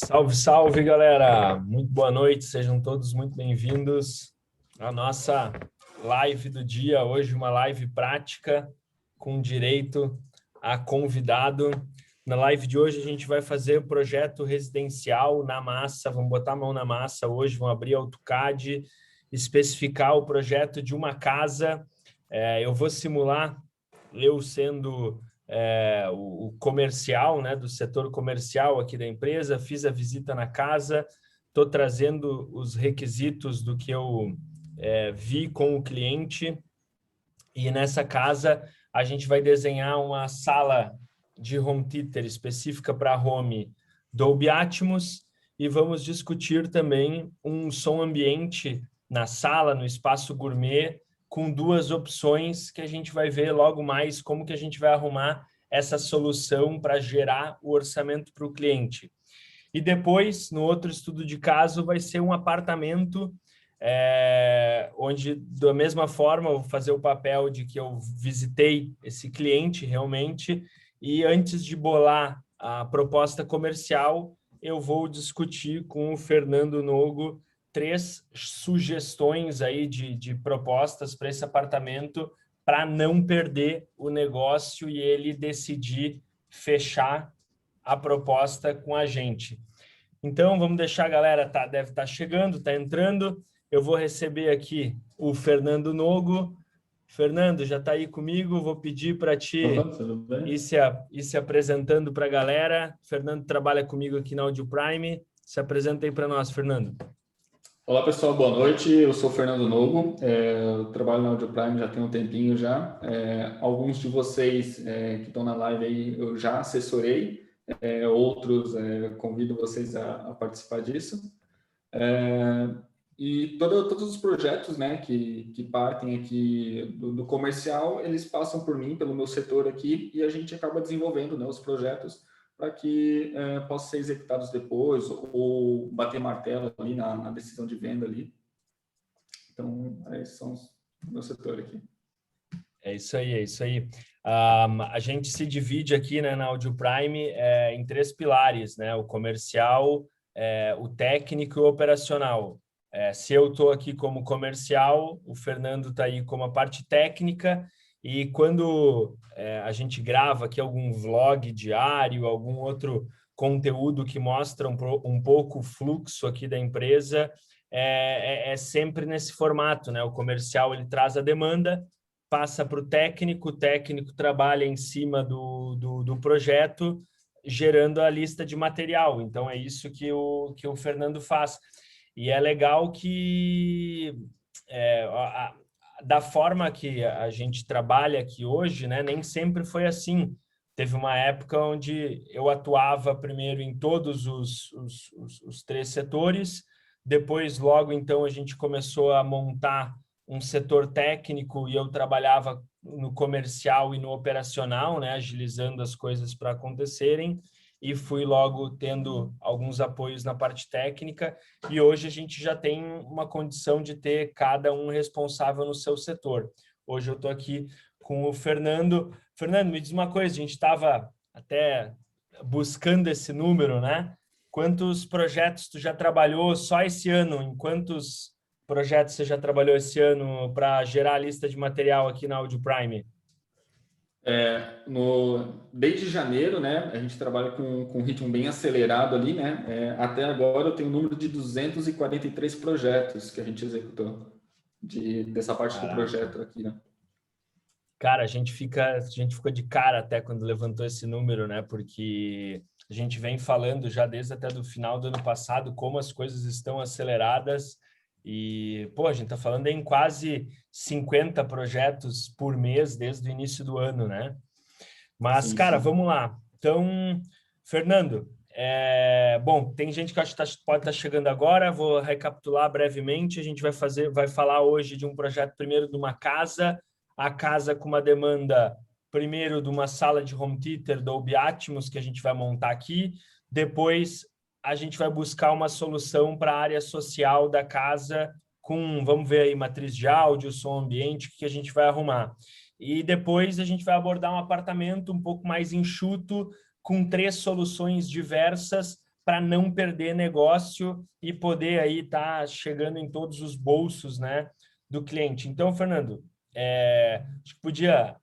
Salve, salve, galera! Muito boa noite, sejam todos muito bem-vindos à nossa live do dia. Hoje, uma live prática com direito a convidado. Na live de hoje, a gente vai fazer o projeto residencial na massa. Vamos botar a mão na massa hoje, vamos abrir AutoCAD, especificar o projeto de uma casa. Eu vou simular eu sendo o comercial, né, do setor comercial aqui da empresa, fiz a visita na casa, estou trazendo os requisitos do que eu vi com o cliente, e nessa casa a gente vai desenhar uma sala de home theater específica para home Dolby Atmos, e vamos discutir também um som ambiente na sala, no espaço gourmet, com duas opções que a gente vai ver logo mais como que a gente vai arrumar essa solução para gerar o orçamento para o cliente. E depois, no outro estudo de caso, vai ser um apartamento onde, da mesma forma, eu vou fazer o papel de que eu visitei esse cliente realmente, e antes de bolar a proposta comercial, eu vou discutir com o Fernando Nogo 3 sugestões aí de propostas para esse apartamento, para não perder o negócio e ele decidir fechar a proposta com a gente. Então, vamos deixar a galera, deve estar chegando, está entrando. Eu vou receber aqui o Fernando Nogo. Fernando, já está aí comigo, vou pedir para ti ir se apresentando para a galera. Fernando trabalha comigo aqui na Audio Prime. Se apresenta aí para nós, Fernando. Olá, pessoal, boa noite. Eu sou o Fernando Nogo, eu trabalho na Audio Prime já tem um tempinho já. Alguns de vocês que estão na live aí eu já assessorei, outros convido vocês a participar disso. E todos os projetos, né, que partem aqui do comercial, eles passam por mim, pelo meu setor aqui, e a gente acaba desenvolvendo, né, os projetos para que possam ser executados depois ou bater martelo ali na decisão de venda ali. Então, esses são o meu setor aqui. É isso aí, é isso aí. A gente se divide aqui, né, na Audio Prime em 3 pilares, né? O comercial, o técnico e o operacional. Se eu estou aqui como comercial, o Fernando está aí como a parte técnica, e quando a gente grava aqui algum vlog diário, algum outro conteúdo que mostra um pouco o fluxo aqui da empresa, é sempre nesse formato, né? O comercial ele traz a demanda, passa para o técnico trabalha em cima do projeto, gerando a lista de material. Então, é isso que o Fernando faz. E é legal que, da forma que a gente trabalha aqui hoje, né, nem sempre foi assim. Teve uma época onde eu atuava primeiro em todos os 3 setores, depois, logo então, a gente começou a montar um setor técnico e eu trabalhava no comercial e no operacional, né, agilizando as coisas para acontecerem, e fui logo tendo alguns apoios na parte técnica, e hoje a gente já tem uma condição de ter cada um responsável no seu setor. Hoje eu estou aqui com o Fernando. Fernando, me diz uma coisa, a gente estava até buscando esse número, né? Quantos projetos tu já trabalhou só esse ano? Em quantos projetos você já trabalhou esse ano para gerar a lista de material aqui na Audio Prime? Desde janeiro, né, a gente trabalha com um ritmo bem acelerado ali, né? Até agora eu tenho um número de 243 projetos que a gente executou dessa parte do projeto aqui, né? Cara, a gente ficou de cara até quando levantou esse número, né? Porque a gente vem falando já desde até do final do ano passado como as coisas estão aceleradas, e, pô, a gente tá falando em quase 50 projetos por mês desde o início do ano, né? Mas, Sim, cara, sim. vamos lá. Então, Fernando, bom, tem gente que acho que pode estar chegando agora, vou recapitular brevemente. A gente vai falar hoje de um projeto, primeiro, de uma casa, a casa com uma demanda, primeiro, de uma sala de home theater Dolby Atmos, que a gente vai montar aqui. Depois, a gente vai buscar uma solução para a área social da casa com, vamos ver aí, matriz de áudio, som ambiente, que a gente vai arrumar. E depois a gente vai abordar um apartamento um pouco mais enxuto, com 3 soluções diversas para não perder negócio e poder aí estar chegando em todos os bolsos, né, do cliente. Então, Fernando, acho que podia...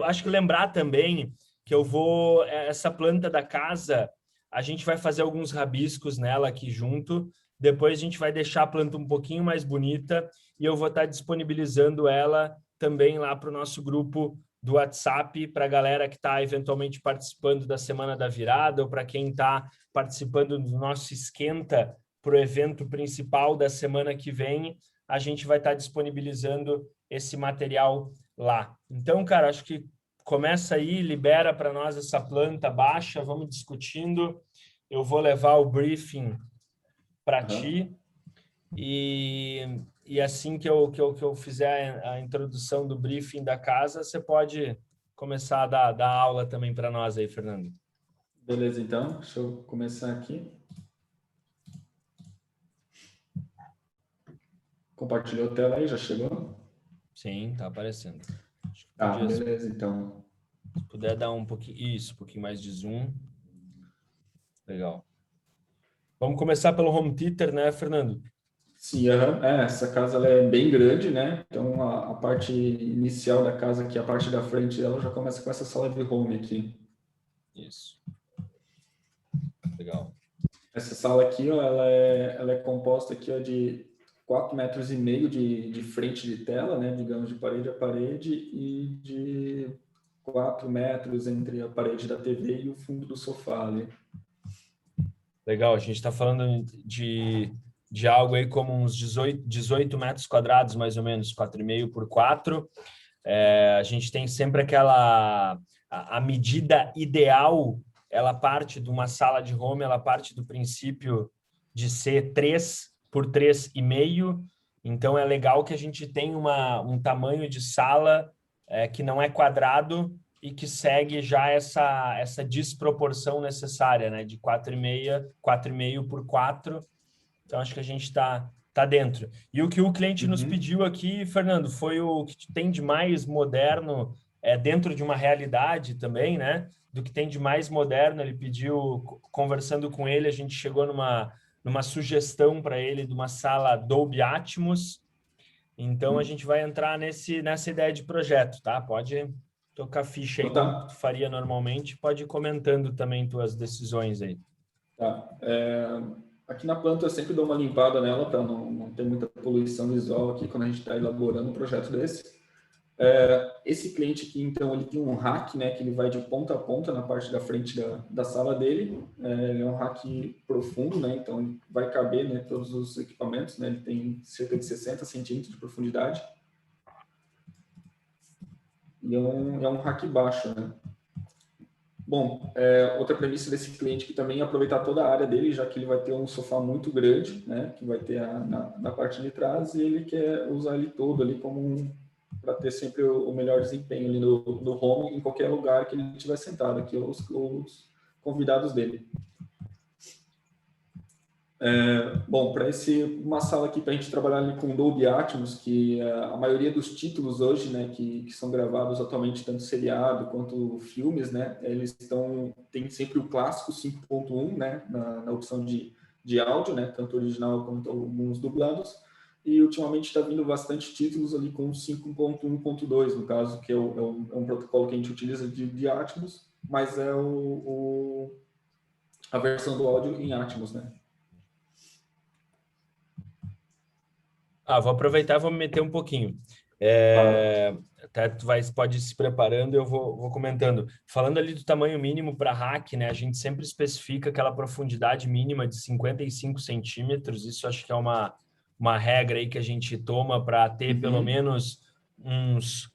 acho que lembrar também que eu vou... essa planta da casa, a gente vai fazer alguns rabiscos nela aqui junto, depois a gente vai deixar a planta um pouquinho mais bonita e eu vou estar disponibilizando ela também lá para o nosso grupo do WhatsApp, para a galera que está eventualmente participando da Semana da Virada ou para quem está participando do nosso esquenta para o evento principal da semana que vem, a gente vai estar disponibilizando esse material lá. Então, cara, acho que começa aí, libera para nós essa planta baixa, vamos discutindo. Eu vou levar o briefing para ti e assim que eu fizer a introdução do briefing da casa, você pode começar a dar aula também para nós aí, Fernando. Beleza, então. Deixa eu começar aqui. Compartilhou a tela aí, já chegou? Sim, tá aparecendo. Beleza, então. Se puder dar um pouquinho mais de zoom. Legal. Vamos começar pelo home theater, né, Fernando? Sim, essa casa ela é bem grande, né? Então a parte inicial da casa, que é a parte da frente, ela já começa com essa sala de home aqui. Isso. Legal. Essa sala aqui, ó, ela é composta aqui, ó, de 4,5 metros de frente de tela, né? Digamos, de parede a parede, e de 4 metros entre a parede da TV e o fundo do sofá ali. Legal, a gente está falando de algo aí como uns 18 metros quadrados, mais ou menos, 4,5 por 4. A gente tem sempre aquela... A medida ideal, ela parte de uma sala de home, ela parte do princípio de ser 3 por 3,5. Então, é legal que a gente tem um tamanho de sala que não é quadrado e que segue já essa desproporção necessária, né? De 4,5 por 4. Então, acho que a gente está dentro. E o que o cliente nos pediu aqui, Fernando, foi o que tem de mais moderno dentro de uma realidade também, né? Do que tem de mais moderno, ele pediu, conversando com ele, a gente chegou numa sugestão para ele de uma sala Dolby Atmos. Então, a gente vai entrar nessa ideia de projeto, tá? Pode tocar ficha aí, como tu faria normalmente, pode ir comentando também tuas decisões aí. Tá. Aqui na planta eu sempre dou uma limpada nela para não ter muita poluição visual aqui quando a gente está elaborando um projeto desse. Esse cliente aqui, então, ele tem um rack, né, que ele vai de ponta a ponta na parte da frente da sala dele. Ele é um rack profundo, né, então ele vai caber, né, todos os equipamentos, né, ele tem cerca de 60 centímetros de profundidade. E é um rack baixo, né. Bom, outra premissa desse cliente que também é aproveitar toda a área dele, já que ele vai ter um sofá muito grande, né, que vai ter na parte de trás, e ele quer usar ele todo ali como para ter sempre o melhor desempenho ali no home, em qualquer lugar que ele estiver sentado, aqui os convidados dele. Bom, para uma sala aqui para a gente trabalhar ali com Dolby Atmos, que a maioria dos títulos hoje, né, que são gravados atualmente, tanto seriado quanto filmes, né, eles tem sempre o clássico 5.1, né, na opção de áudio, né, tanto original quanto alguns dublados, e ultimamente está vindo bastante títulos ali com 5.1.2, no caso, que é um protocolo que a gente utiliza de Atmos, mas é a versão do áudio em Atmos, né. Vou aproveitar e vou me meter um pouquinho. Até tu pode ir se preparando e eu vou comentando. Falando ali do tamanho mínimo para rack, né? A gente sempre especifica aquela profundidade mínima de 55 centímetros. Isso acho que é uma regra aí que a gente toma para ter pelo menos uns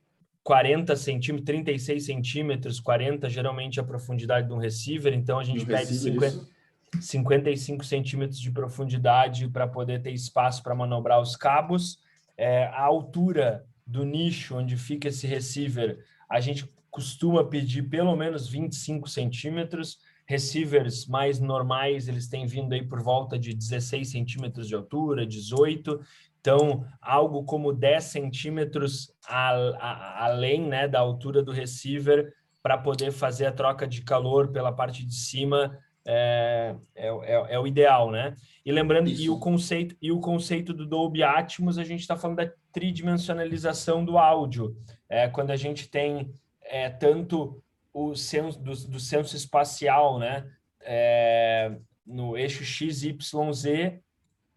40 centímetros, 36 centímetros, 40 geralmente a profundidade de um receiver. Então, a gente pede 55 centímetros de profundidade para poder ter espaço para manobrar os cabos. A altura do nicho onde fica esse receiver, a gente costuma pedir pelo menos 25 centímetros. Receivers mais normais, eles têm vindo aí por volta de 16 centímetros de altura, 18. Então, algo como 10 centímetros além, né, da altura do receiver para poder fazer a troca de calor pela parte de cima é o ideal, né? E lembrando, Isso. o conceito do Dolby Atmos, a gente está falando da tridimensionalização do áudio. Quando a gente tem tanto o senso do senso espacial, né? No eixo X, Y, Z,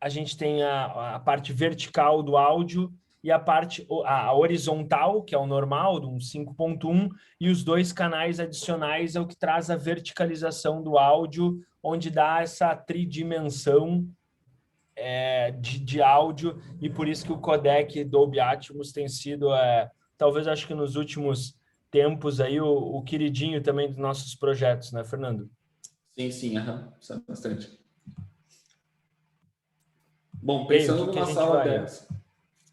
a gente tem a parte vertical do áudio e a horizontal, que é o normal, do 5.1, e os dois canais adicionais é o que traz a verticalização do áudio, onde dá essa tridimensão de áudio, e por isso que o codec Dolby Atmos tem sido, talvez acho que nos últimos tempos, aí, o queridinho também dos nossos projetos, né, Fernando? Sim, sabe bastante. Bom, E aí, o pensando que a numa gente sala vai... dessa,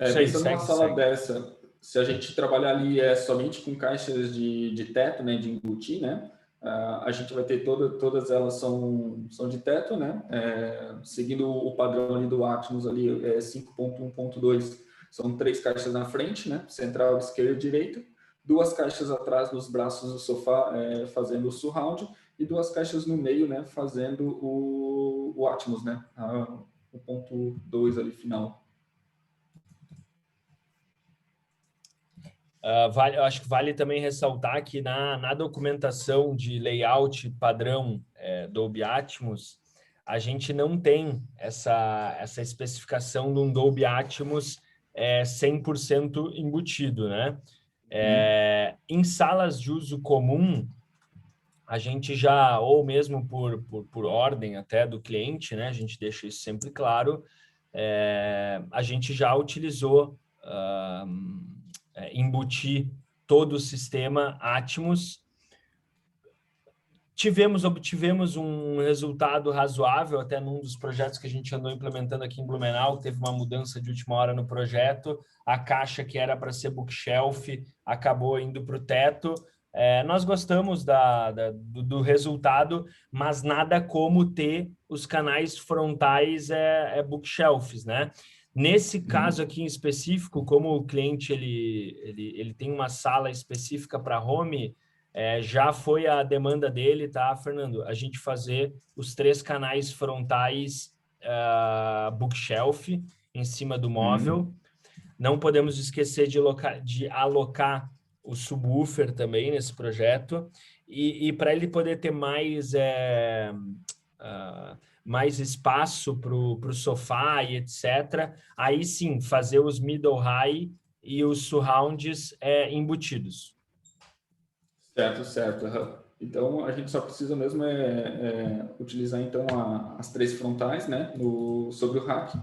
Isso aí, pensando numa segue, sala segue. dessa, se a gente trabalhar ali somente com caixas de teto, né, de embutir, né, a gente vai ter todas elas são de teto, né, seguindo o padrão ali do Atmos ali, 5.1.2, são 3 caixas na frente, né, central, esquerda e direita, 2 caixas atrás nos braços do sofá, fazendo o surround, e 2 caixas no meio, né, fazendo o Atmos, né, o ponto 2 ali final. Eu acho que vale também ressaltar que na documentação de layout padrão Dolby Atmos, a gente não tem essa especificação de um Dolby Atmos 100% embutido, né? Em salas de uso comum, a gente já, ou mesmo por ordem até do cliente, né? A gente deixa isso sempre claro, a gente já utilizou embutir todo o sistema Atmos. Obtivemos um resultado razoável, até num dos projetos que a gente andou implementando aqui em Blumenau, teve uma mudança de última hora no projeto, a caixa que era para ser bookshelf acabou indo para o teto. Nós gostamos do resultado, mas nada como ter os canais frontais bookshelves, né? Nesse caso aqui em específico, como o cliente ele tem uma sala específica para home, já foi a demanda dele, tá, Fernando? A gente fazer os 3 canais frontais bookshelf em cima do móvel. Não podemos esquecer de alocar o subwoofer também nesse projeto. E para ele poder ter mais espaço para o sofá e etc., aí sim, fazer os middle high e os surrounds embutidos. Certo. Então, a gente só precisa mesmo utilizar, então, as 3 frontais, né, sobre o rack.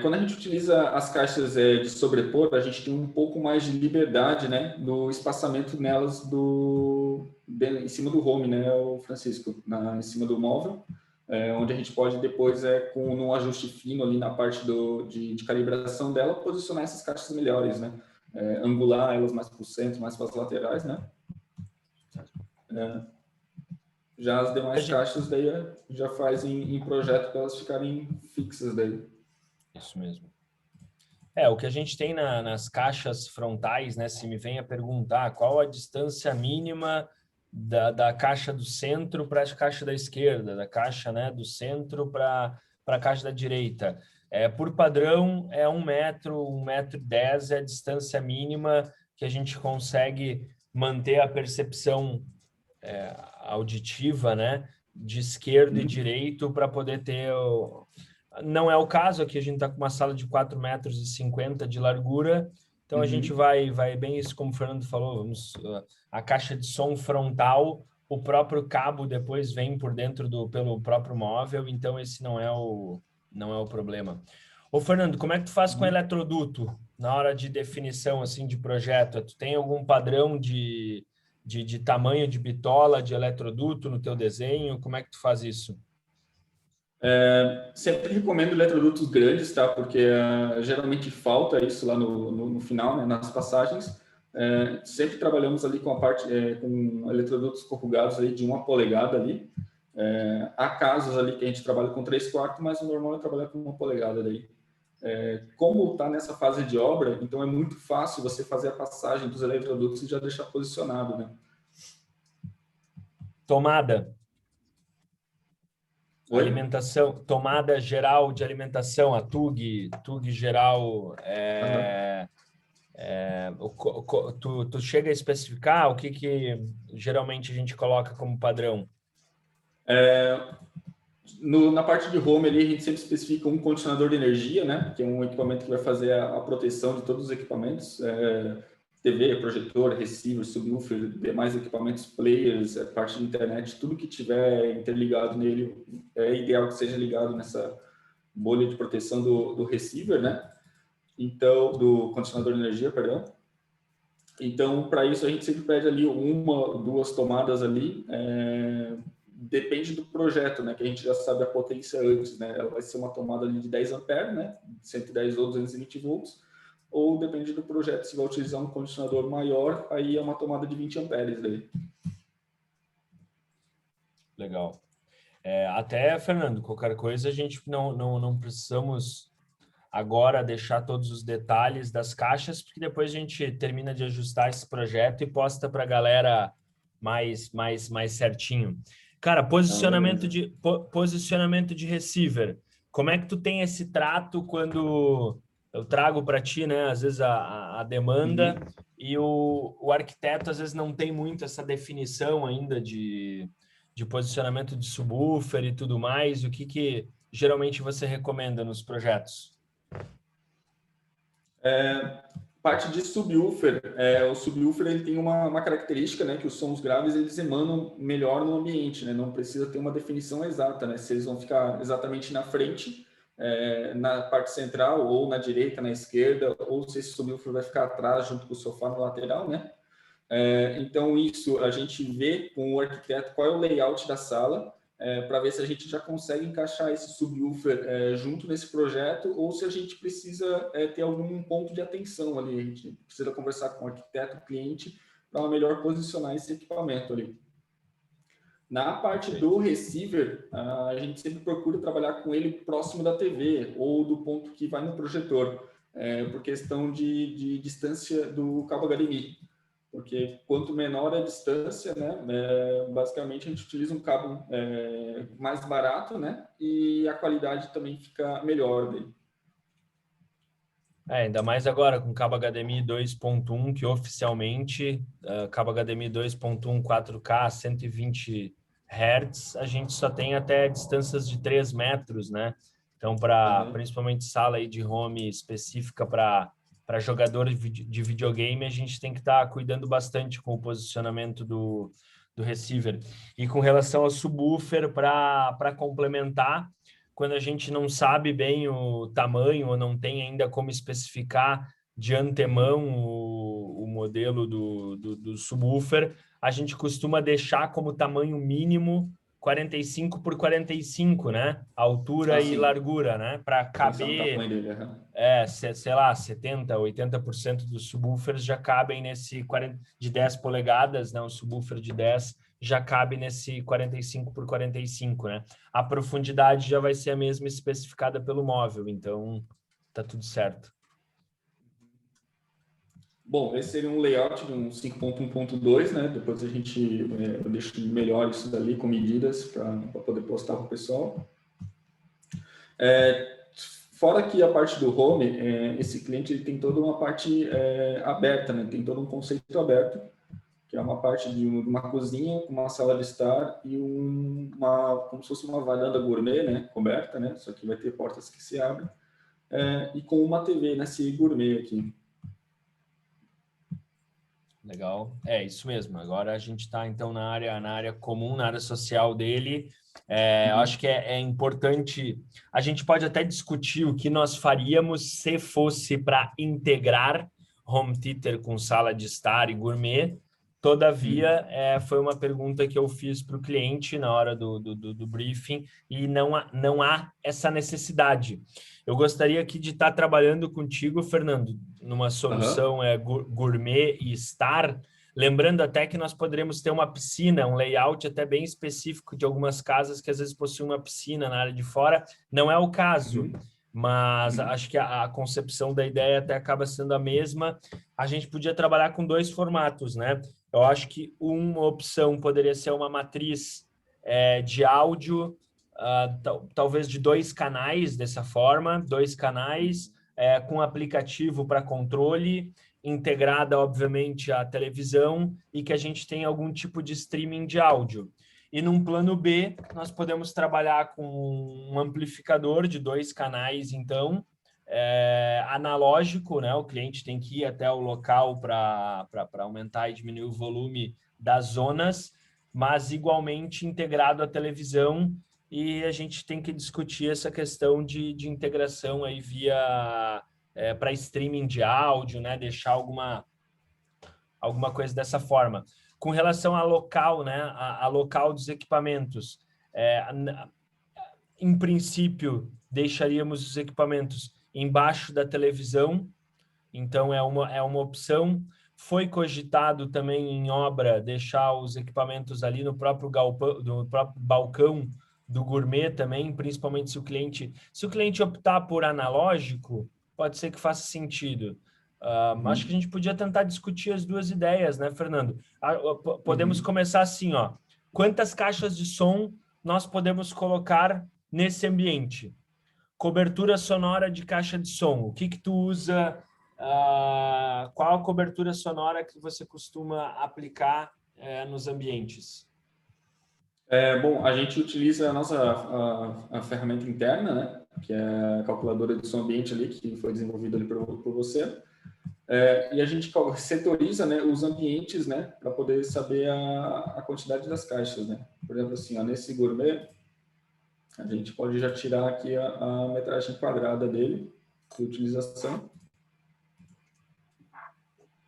Quando a gente utiliza as caixas de sobrepor, a gente tem um pouco mais de liberdade, né, no espaçamento nelas em cima do home, né, o Francisco, em cima do móvel, onde a gente pode depois, com um ajuste fino ali na parte de calibração dela, posicionar essas caixas melhores, né, angular elas mais para o centro, mais para as laterais, né. Já as demais caixas daí já faz em projeto para elas ficarem fixas daí. Isso mesmo. O que a gente tem nas caixas frontais, né? Se me vem a perguntar qual a distância mínima da caixa do centro para a caixa da esquerda, da caixa, né, do centro para a caixa da direita. Por padrão, 1 metro, 1,10 m é a distância mínima que a gente consegue manter a percepção auditiva, né, de esquerdo e direito para poder ter... Não é o caso, aqui a gente está com uma sala de 4,50 metros de largura, então a gente vai bem isso, como o Fernando falou, a caixa de som frontal, o próprio cabo depois vem por dentro pelo próprio móvel, então esse não é o problema. Ô, Fernando, como é que tu faz com eletroduto na hora de definição assim, de projeto? Tu tem algum padrão de tamanho de bitola, de eletroduto no teu desenho? Como é que tu faz isso? Sempre recomendo eletrodutos grandes, tá? Porque geralmente falta isso lá no final, né? Nas passagens. Sempre trabalhamos ali com a parte com eletrodutos corrugados ali de 1 polegada ali. Há casos ali que a gente trabalha com 3/4, mas o normal é trabalhar com 1 polegada daí. Como está nessa fase de obra, então é muito fácil você fazer a passagem dos eletrodutos e já deixar posicionado, né? Tomada. Oi? Alimentação, tomada geral de alimentação, a TUG geral, tu chega a especificar o que geralmente a gente coloca como padrão? Na parte de home ali, a gente sempre especifica um condicionador de energia, né? Que é um equipamento que vai fazer a proteção de todos os equipamentos. TV, projetor, receiver, subwoofer, demais equipamentos, players, parte de internet, tudo que tiver interligado nele, é ideal que seja ligado nessa bolha de proteção do receiver, né? Então, do condicionador de energia, perdão. Então, para isso, a gente sempre pede ali uma, duas tomadas ali, depende do projeto, né? Que a gente já sabe a potência antes, né? Ela vai ser uma tomada ali de 10 amperes, né? 110 ou 220 volts, ou depende do projeto, se vai utilizar um condicionador maior, aí é uma tomada de 20 amperes daí. Legal. Até, Fernando, qualquer coisa a gente não precisamos agora deixar todos os detalhes das caixas, porque depois a gente termina de ajustar esse projeto e posta para a galera mais certinho. Cara, posicionamento de receiver. Como é que tu tem esse trato quando eu trago para ti, né? Às vezes a demanda e o arquiteto às vezes não tem muito essa definição ainda de posicionamento de subwoofer e tudo mais. O que geralmente você recomenda nos projetos? Parte de subwoofer, o subwoofer ele tem uma característica, né, que os sons graves eles emanam melhor no ambiente, né, não precisa ter uma definição exata, né, se eles vão ficar exatamente na frente, na parte central, ou na direita, na esquerda, ou se esse subwoofer vai ficar atrás junto com o sofá no lateral, né. Então isso a gente vê com o arquiteto qual é o layout da sala, para ver se a gente já consegue encaixar esse subwoofer junto nesse projeto ou se a gente precisa ter algum ponto de atenção ali. A gente precisa conversar com o arquiteto, o cliente, para melhor posicionar esse equipamento ali. Na parte do receiver, a gente sempre procura trabalhar com ele próximo da TV ou do ponto que vai no projetor, por questão de distância do cabo HDMI. Porque quanto menor a distância, né, basicamente a gente utiliza um cabo mais barato, né, e a qualidade também fica melhor dele. Ainda mais agora com cabo HDMI 2.1, que oficialmente, cabo HDMI 2.1 4K 120 Hz, a gente só tem até distâncias de 3 metros, né? Então, principalmente sala aí de home específica para jogador de videogame, a gente tem que estar cuidando bastante com o posicionamento do receiver. E com relação ao subwoofer, para complementar, quando a gente não sabe bem o tamanho ou não tem ainda como especificar de antemão o modelo do subwoofer, a gente costuma deixar como tamanho mínimo 45 por 45, né? Altura e largura, né? Para caber, sei lá, 70%, 80% dos subwoofers já cabem nesse 40, de 10 polegadas, né? Um subwoofer de 10 já cabe nesse 45 por 45, né? A profundidade já vai ser a mesma especificada pelo móvel, então tá tudo certo. Bom, esse seria um layout de um 5.1.2, né? Depois a gente eu deixo melhor isso dali com medidas para poder postar para o pessoal. Fora que a parte do home, esse cliente ele tem toda uma parte aberta, né? Tem todo um conceito aberto, que é uma parte de uma cozinha com uma sala de estar e como se fosse uma varanda gourmet, né? Coberta, né? Só que vai ter portas que se abrem e com uma TV, né? Gourmet aqui. Legal, isso mesmo. Agora a gente está então na área comum, na área social dele. Eu acho que é importante. A gente pode até discutir o que nós faríamos se fosse para integrar home theater com sala de estar e gourmet. Todavia, foi uma pergunta que eu fiz para o cliente na hora do briefing e não há essa necessidade. Eu gostaria aqui de estar trabalhando contigo, Fernando, numa solução gourmet e estar. Lembrando até que nós poderemos ter uma piscina, um layout até bem específico de algumas casas que às vezes possuem uma piscina na área de fora. Não é o caso, mas acho que a concepção da ideia até acaba sendo a mesma. A gente podia trabalhar com 2 formatos, né? Eu acho que uma opção poderia ser uma matriz de áudio, talvez de 2 canais, dessa forma, 2 canais, com aplicativo para controle, integrada, obviamente, à televisão, e que a gente tem algum tipo de streaming de áudio. E num plano B, nós podemos trabalhar com um amplificador de 2 canais, então, analógico, né? O cliente tem que ir até o local para aumentar e diminuir o volume das zonas, mas igualmente integrado à televisão, e a gente tem que discutir essa questão de integração aí via para streaming de áudio, né? Deixar alguma coisa dessa forma. Com relação a local, né? A local dos equipamentos, em princípio, deixaríamos os equipamentos embaixo da televisão, então é uma opção. Foi cogitado também em obra deixar os equipamentos ali no próprio galpão, no próprio balcão do gourmet também, principalmente se o cliente optar por analógico, pode ser que faça sentido. Acho que a gente podia tentar discutir as duas ideias, né, Fernando? Podemos começar assim, ó. Quantas caixas de som nós podemos colocar nesse ambiente? Cobertura sonora de caixa de som. O que tu usa? Qual a cobertura sonora que você costuma aplicar nos ambientes? Bom, a gente utiliza a nossa a ferramenta interna, né, que é a calculadora de som ambiente ali, que foi desenvolvida ali por você. E a gente setoriza, né, os ambientes, né, para poder saber a quantidade das caixas, né. Por exemplo, assim, ó, nesse gourmet, a gente pode já tirar aqui a metragem quadrada dele, de utilização.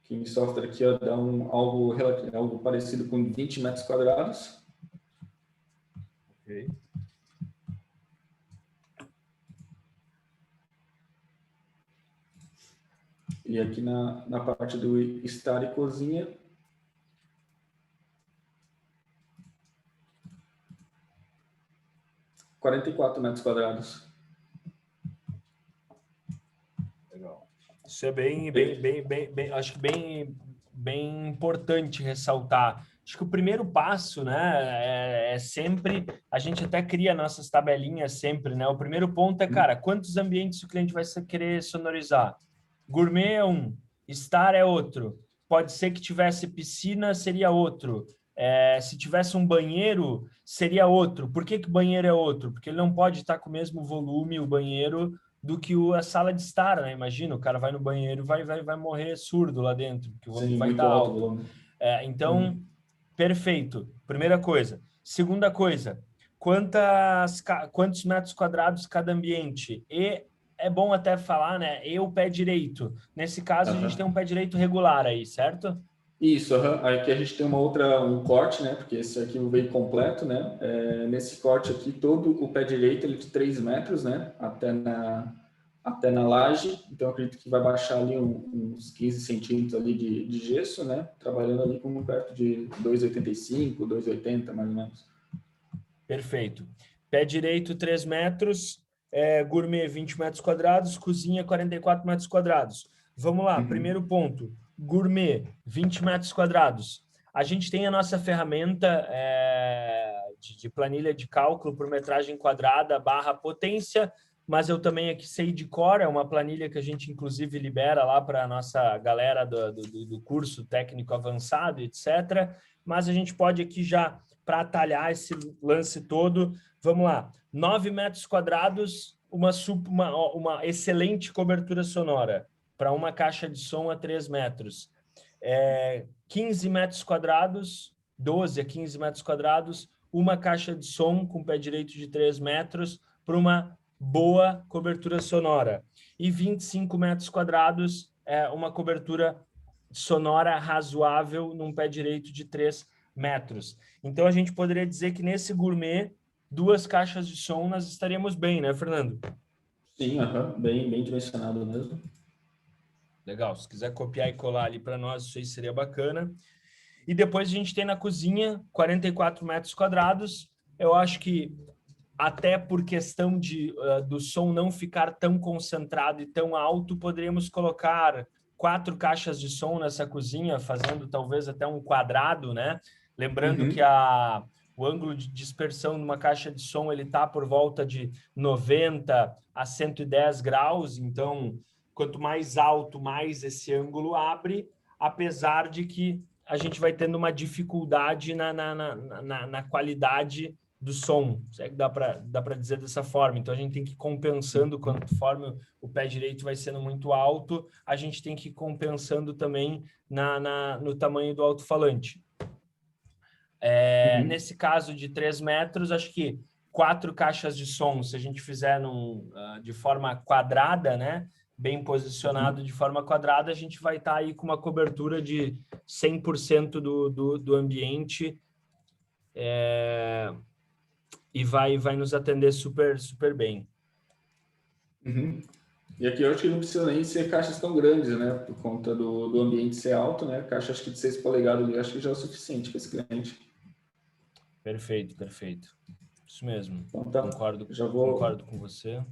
Que em software aqui ó, dá algo parecido com 20 metros quadrados. Ok. E aqui na parte do estar e cozinha, – 44 metros quadrados. Legal. Isso é acho que bem importante ressaltar. Acho que o primeiro passo, né, é sempre, a gente até cria nossas tabelinhas sempre, né? O primeiro ponto é, cara, quantos ambientes o cliente vai querer sonorizar? Gourmet é um, Star é outro. Pode ser que tivesse piscina, seria outro. Se tivesse um banheiro, seria outro. Por que que o banheiro é outro? Porque ele não pode estar com o mesmo volume, o banheiro, do que a sala de estar, né? Imagina, o cara vai no banheiro e vai morrer surdo lá dentro, porque o volume vai estar alto. Então, perfeito. Primeira coisa. Segunda coisa, quantos metros quadrados cada ambiente? E é bom até falar, né? E o pé direito. Nesse caso, a gente tem um pé direito regular aí, certo? Isso, aqui a gente tem um corte, né? Porque esse arquivo veio completo, né? Nesse corte aqui, todo o pé direito ele é de 3 metros, né? Até na laje. Então, eu acredito que vai baixar ali uns 15 centímetros ali de gesso, né? Trabalhando ali com perto de 2,85, 2,80, mais ou menos. Perfeito. Pé direito, 3 metros. Gourmet, 20 metros quadrados. Cozinha, 44 metros quadrados. Vamos lá, primeiro ponto. Gourmet, 20 metros quadrados. A gente tem a nossa ferramenta de planilha de cálculo por metragem quadrada / potência, mas eu também aqui sei de cor, é uma planilha que a gente inclusive libera lá para a nossa galera do curso técnico avançado, etc. Mas a gente pode aqui já, para atalhar esse lance todo, vamos lá, 9 metros quadrados, uma excelente cobertura sonora para uma caixa de som a 3 metros. 15 metros quadrados, 12 a 15 metros quadrados, uma caixa de som com pé direito de 3 metros para uma boa cobertura sonora. E 25 metros quadrados, uma cobertura sonora razoável num pé direito de 3 metros. Então, a gente poderia dizer que nesse gourmet, 2 caixas de som nós estaríamos bem, né, Fernando? Sim, bem dimensionado mesmo. Legal, se quiser copiar e colar ali para nós, isso aí seria bacana. E depois a gente tem na cozinha 44 metros quadrados. Eu acho que até por questão do som não ficar tão concentrado e tão alto, poderíamos colocar 4 caixas de som nessa cozinha, fazendo talvez até um quadrado, né? Lembrando que o ângulo de dispersão de uma caixa de som ele está por volta de 90 a 110 graus, então quanto mais alto, mais esse ângulo abre, apesar de que a gente vai tendo uma dificuldade na qualidade do som. Dá para dizer dessa forma. Então, a gente tem que ir compensando, conforme o pé direito vai sendo muito alto, a gente tem que ir compensando também no tamanho do alto-falante. Nesse caso de 3 metros, acho que 4 caixas de som, se a gente fizer de forma quadrada, né? Bem posicionado de forma quadrada, a gente vai estar aí com uma cobertura de 100% do ambiente e vai nos atender super, super bem. E aqui eu acho que não precisa nem ser caixas tão grandes, né? Por conta do ambiente ser alto, né? Caixa acho que de 6 polegadas ali, acho que já é o suficiente para esse cliente. Perfeito. Isso mesmo. Então, tá. Concordo com você.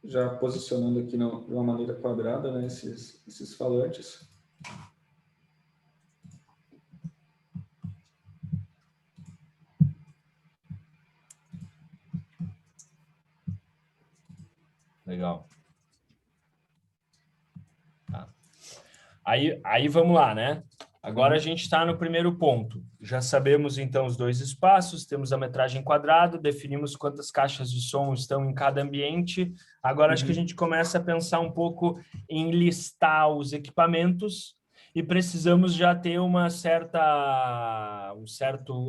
Já posicionando aqui de uma maneira quadrada, né? Esses falantes. Legal. Tá. Aí vamos lá, né? Agora a gente está no primeiro ponto. Já sabemos, então, os 2 espaços, temos a metragem quadrada, definimos quantas caixas de som estão em cada ambiente. Agora acho que a gente começa a pensar um pouco em listar os equipamentos e precisamos já ter uma certa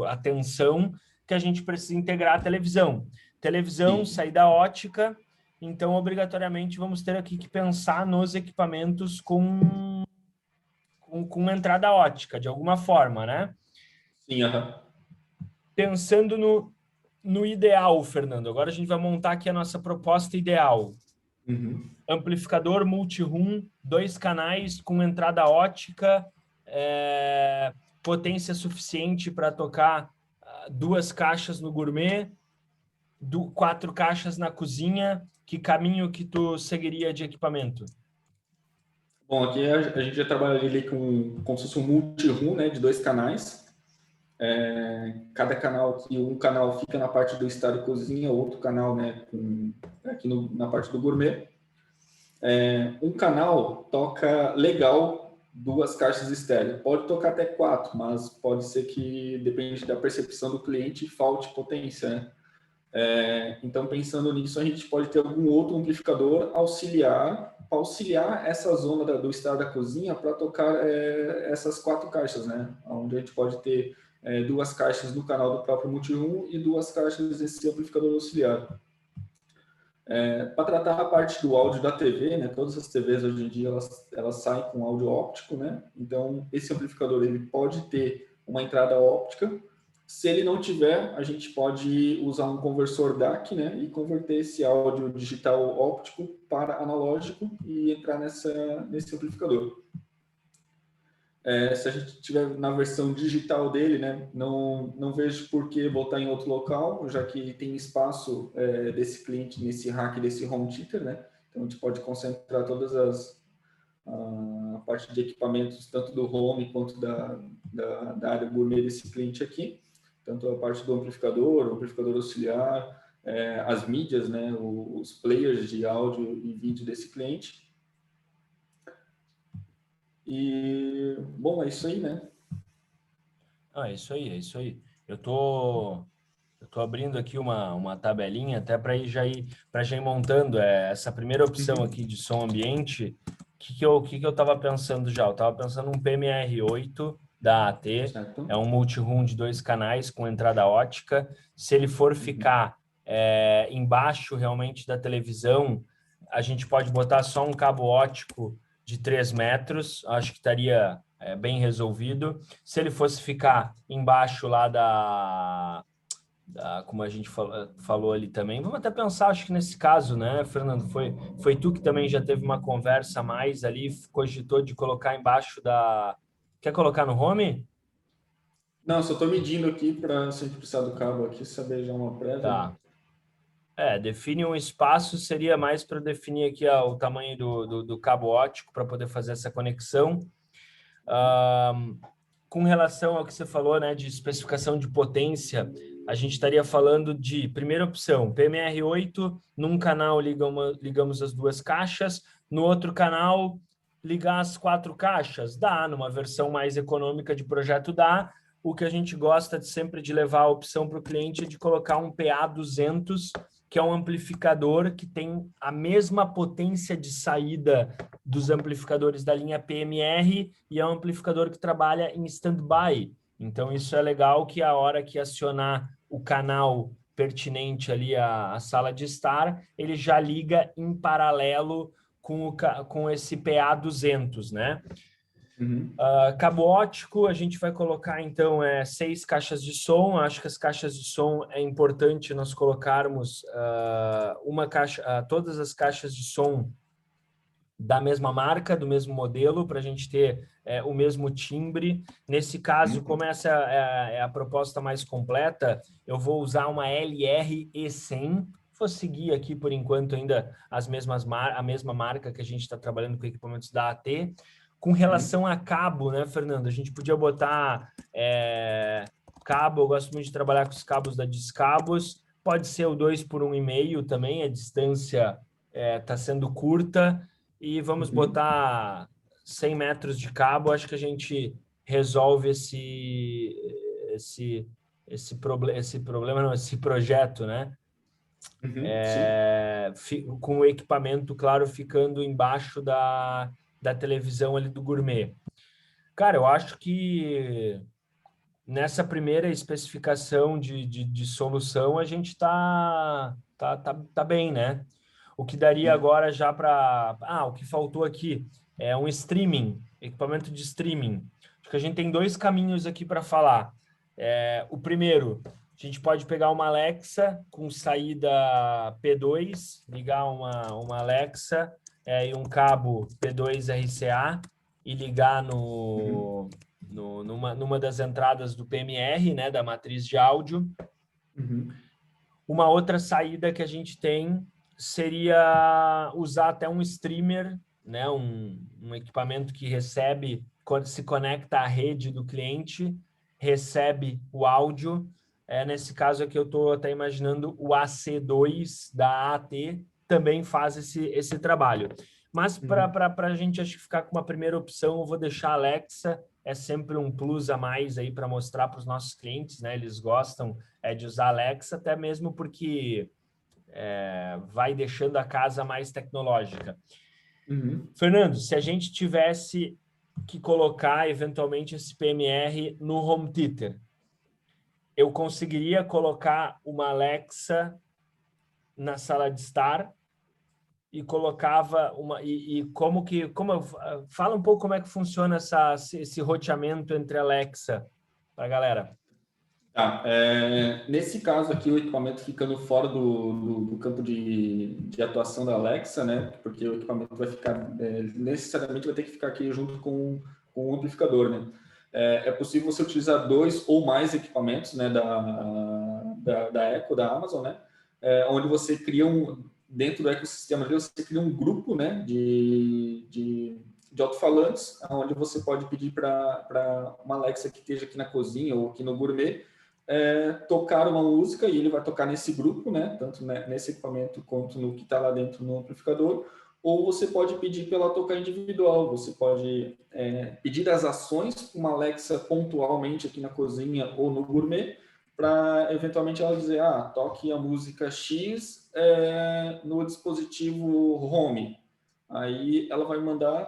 atenção que a gente precisa integrar a televisão. Televisão, saída ótica, então, obrigatoriamente, vamos ter aqui que pensar nos equipamentos com entrada ótica, de alguma forma, né? Sim, Pensando no ideal, Fernando, agora a gente vai montar aqui a nossa proposta ideal. Amplificador multi-room, 2 canais com entrada ótica, potência suficiente para tocar 2 caixas no gourmet, 4 caixas na cozinha. Que caminho que tu seguiria de equipamento? Bom, aqui a gente já trabalha ali como se fosse um multi-room, né, de 2 canais. Cada canal aqui, um canal fica na parte do estado cozinha, outro canal, né, aqui na parte do gourmet. Um canal toca legal 2 caixas estéreo. Pode tocar até 4, mas pode ser que, depende da percepção do cliente, falte potência, né? Então, pensando nisso, a gente pode ter algum outro amplificador para auxiliar essa zona do estado da cozinha para tocar essas 4 caixas, né? Onde a gente pode ter 2 caixas no canal do próprio multi-room e 2 caixas desse amplificador auxiliar. Para tratar a parte do áudio da TV, né? Todas as TVs hoje em dia elas saem com áudio óptico, né? Então, esse amplificador ele pode ter uma entrada óptica. Se ele não tiver, a gente pode usar um conversor DAC, né, e converter esse áudio digital óptico para analógico e entrar nesse amplificador. Se a gente tiver na versão digital dele, né, não vejo por que botar em outro local, já que tem espaço desse cliente nesse rack desse home theater, né? Então a gente pode concentrar todas a parte de equipamentos, tanto do home quanto da área gourmet desse cliente aqui. Tanto a parte do amplificador, o amplificador auxiliar, as mídias, né, os players de áudio e vídeo desse cliente. E, bom, é isso aí, né? É isso aí. Eu tô abrindo aqui uma tabelinha até para ir montando essa primeira opção aqui de som ambiente. O que eu estava pensando já? Eu estava pensando um PMR8 da AT, Certo. é um multi-room de 2 canais com entrada ótica. Se ele for ficar embaixo realmente da televisão, a gente pode botar só um cabo ótico de 3 metros, acho que estaria bem resolvido. Se ele fosse ficar embaixo lá como a gente falou ali também, vamos até pensar, acho que nesse caso, né, Fernando, foi tu que também já teve uma conversa a mais ali, cogitou de colocar embaixo da... Quer colocar no home? Não, só estou medindo aqui para, se a gente precisar do cabo aqui, saber já uma prévia. Tá. Define um espaço, seria mais para definir aqui o tamanho do cabo óptico para poder fazer essa conexão. Com relação ao que você falou, né, de especificação de potência, a gente estaria falando de, primeira opção, PMR8, num canal ligamos as 2 caixas, no outro canal ligar as 4 caixas, dá, numa versão mais econômica de projeto dá. O que a gente gosta sempre de levar a opção para o cliente é de colocar um PA200, que é um amplificador que tem a mesma potência de saída dos amplificadores da linha PMR e é um amplificador que trabalha em standby. Então, isso é legal que a hora que acionar o canal pertinente ali à sala de estar, ele já liga em paralelo com esse PA200, né? Cabo óptico, a gente vai colocar, então, 6 caixas de som. Acho que as caixas de som é importante nós colocarmos todas as caixas de som da mesma marca, do mesmo modelo, para a gente ter o mesmo timbre. Nesse caso, como essa é a proposta mais completa, eu vou usar uma LR-E100. Vou seguir aqui, por enquanto, ainda a mesma marca que a gente está trabalhando com equipamentos da AT. Com relação a cabo, né, Fernando? A gente podia botar cabo, eu gosto muito de trabalhar com os cabos da Discabos. Pode ser o 2 por 1,5 também, a distância está sendo curta. E vamos botar 100 metros de cabo, acho que a gente resolve esse problema, não, esse projeto, né? Com o equipamento, claro, ficando embaixo da televisão ali do gourmet. Cara, eu acho que nessa primeira especificação de solução a gente tá bem, né? O que daria agora já para... o que faltou aqui é um streaming, equipamento de streaming. Acho que a gente tem 2 caminhos aqui para falar. O primeiro, a gente pode pegar uma Alexa com saída P2, ligar uma Alexa e um cabo P2 RCA e ligar numa das entradas do PMR, né, da matriz de áudio. Uma outra saída que a gente tem seria usar até um streamer, né, um equipamento que recebe, quando se conecta à rede do cliente, recebe o áudio. Nesse caso aqui eu estou até imaginando o AC2 da AT também faz esse trabalho. Mas para a gente acho que ficar com uma primeira opção, eu vou deixar a Alexa, é sempre um plus a mais aí para mostrar para os nossos clientes, né? Eles gostam de usar a Alexa, até mesmo porque vai deixando a casa mais tecnológica. Fernando, se a gente tivesse que colocar eventualmente esse PMR no home theater, eu conseguiria colocar uma Alexa na sala de estar e colocava uma fala um pouco como é que funciona esse roteamento entre Alexa para a galera. Nesse caso aqui, o equipamento ficando fora do campo de atuação da Alexa, né? Porque o equipamento vai ficar, necessariamente vai ter que ficar aqui junto com o amplificador, né? É possível você utilizar 2 ou mais equipamentos, né? Da Echo, da Amazon, né? Onde você cria dentro do ecossistema ali, você cria um grupo, né? De alto-falantes, onde você pode pedir para uma Alexa que esteja aqui na cozinha ou aqui no gourmet, tocar uma música e ele vai tocar nesse grupo, né? Tanto nesse equipamento quanto no que está lá dentro no amplificador. Ou você pode pedir para ela tocar individual. Você pode pedir as ações para uma Alexa pontualmente aqui na cozinha ou no gourmet, para eventualmente ela dizer, toque a música X no dispositivo Home. Aí ela vai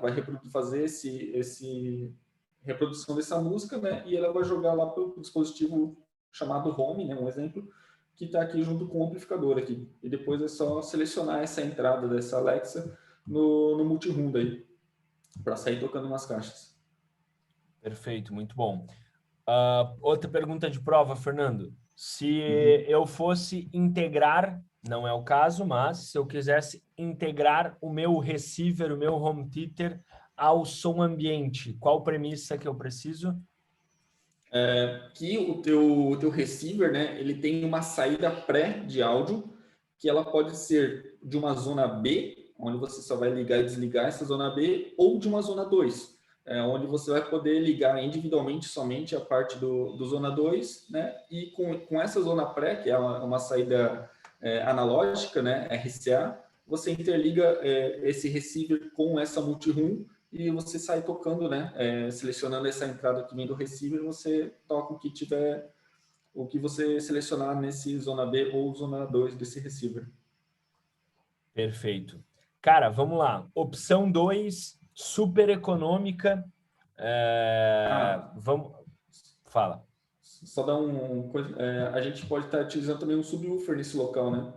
vai fazer esse reprodução dessa música, né? E ela vai jogar lá para o dispositivo chamado Home, né? Um exemplo, que está aqui junto com o amplificador aqui. E depois é só selecionar essa entrada dessa Alexa no multi-room daí, para sair tocando nas caixas. Perfeito, muito bom. Outra pergunta de prova, Fernando. Se eu fosse integrar, não é o caso, mas se eu quisesse integrar o meu receiver, o meu home theater ao som ambiente, qual premissa que eu preciso? Que o teu receiver, né, ele tem uma saída pré de áudio que ela pode ser de uma zona B, onde você só vai ligar e desligar essa zona B, ou de uma zona 2, onde você vai poder ligar individualmente somente a parte do zona 2, né? E com essa zona pré, que é uma saída analógica, né? RCA, você interliga esse receiver com essa multi-room e você sai tocando, né? Selecionando essa entrada que vem do receiver, você toca o que você selecionar nesse zona B ou zona 2 desse receiver. Perfeito. Cara, vamos lá. Opção 2, super econômica. Vamos... Fala. Só dar a gente pode estar utilizando também um subwoofer nesse local, né?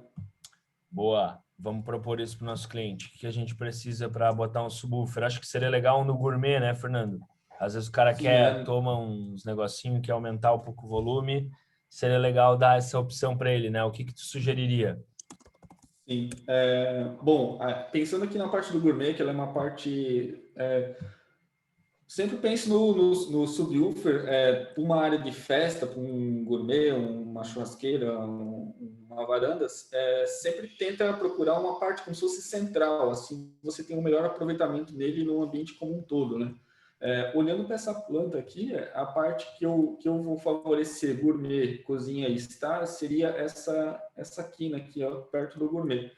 Boa. Vamos propor isso para o nosso cliente. O que a gente precisa para botar um subwoofer? Acho que seria legal no gourmet, né, Fernando? Às vezes o cara toma uns negocinhos, quer aumentar um pouco o volume. Seria legal dar essa opção para ele, né? O que tu sugeriria? Sim. Bom, pensando aqui na parte do gourmet, que ela é uma parte... sempre pense no subwoofer, uma área de festa, para um gourmet, uma churrasqueira, uma varanda, sempre tenta procurar uma parte como se fosse central, assim você tem um melhor aproveitamento nele no ambiente como um todo, né? Olhando para essa planta aqui, a parte que eu vou favorecer gourmet, cozinha e estar seria essa quina aqui, ó, perto do gourmet.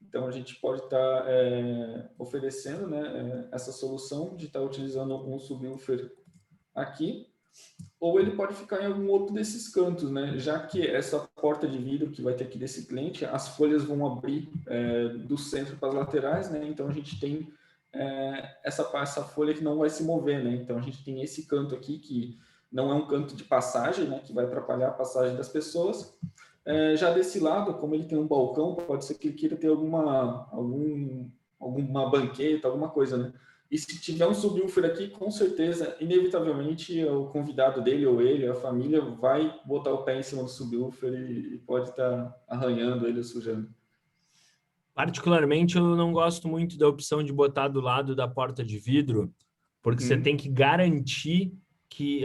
Então, a gente pode estar oferecendo, né, essa solução de estar utilizando um subwoofer aqui, ou ele pode ficar em algum outro desses cantos, né? Já que essa porta de vidro que vai ter aqui desse cliente, as folhas vão abrir do centro para as laterais, né? Então, a gente tem essa folha que não vai se mover, né? Então, a gente tem esse canto aqui que não é um canto de passagem, né? Que vai atrapalhar a passagem das pessoas. Já desse lado, como ele tem um balcão, pode ser que ele queira ter alguma banqueta, alguma coisa, né? E se tiver um subwoofer aqui, com certeza, inevitavelmente, o convidado dele ou ele, a família, vai botar o pé em cima do subwoofer e pode estar arranhando ele ou sujando. Particularmente, eu não gosto muito da opção de botar do lado da porta de vidro, porque você tem que garantir que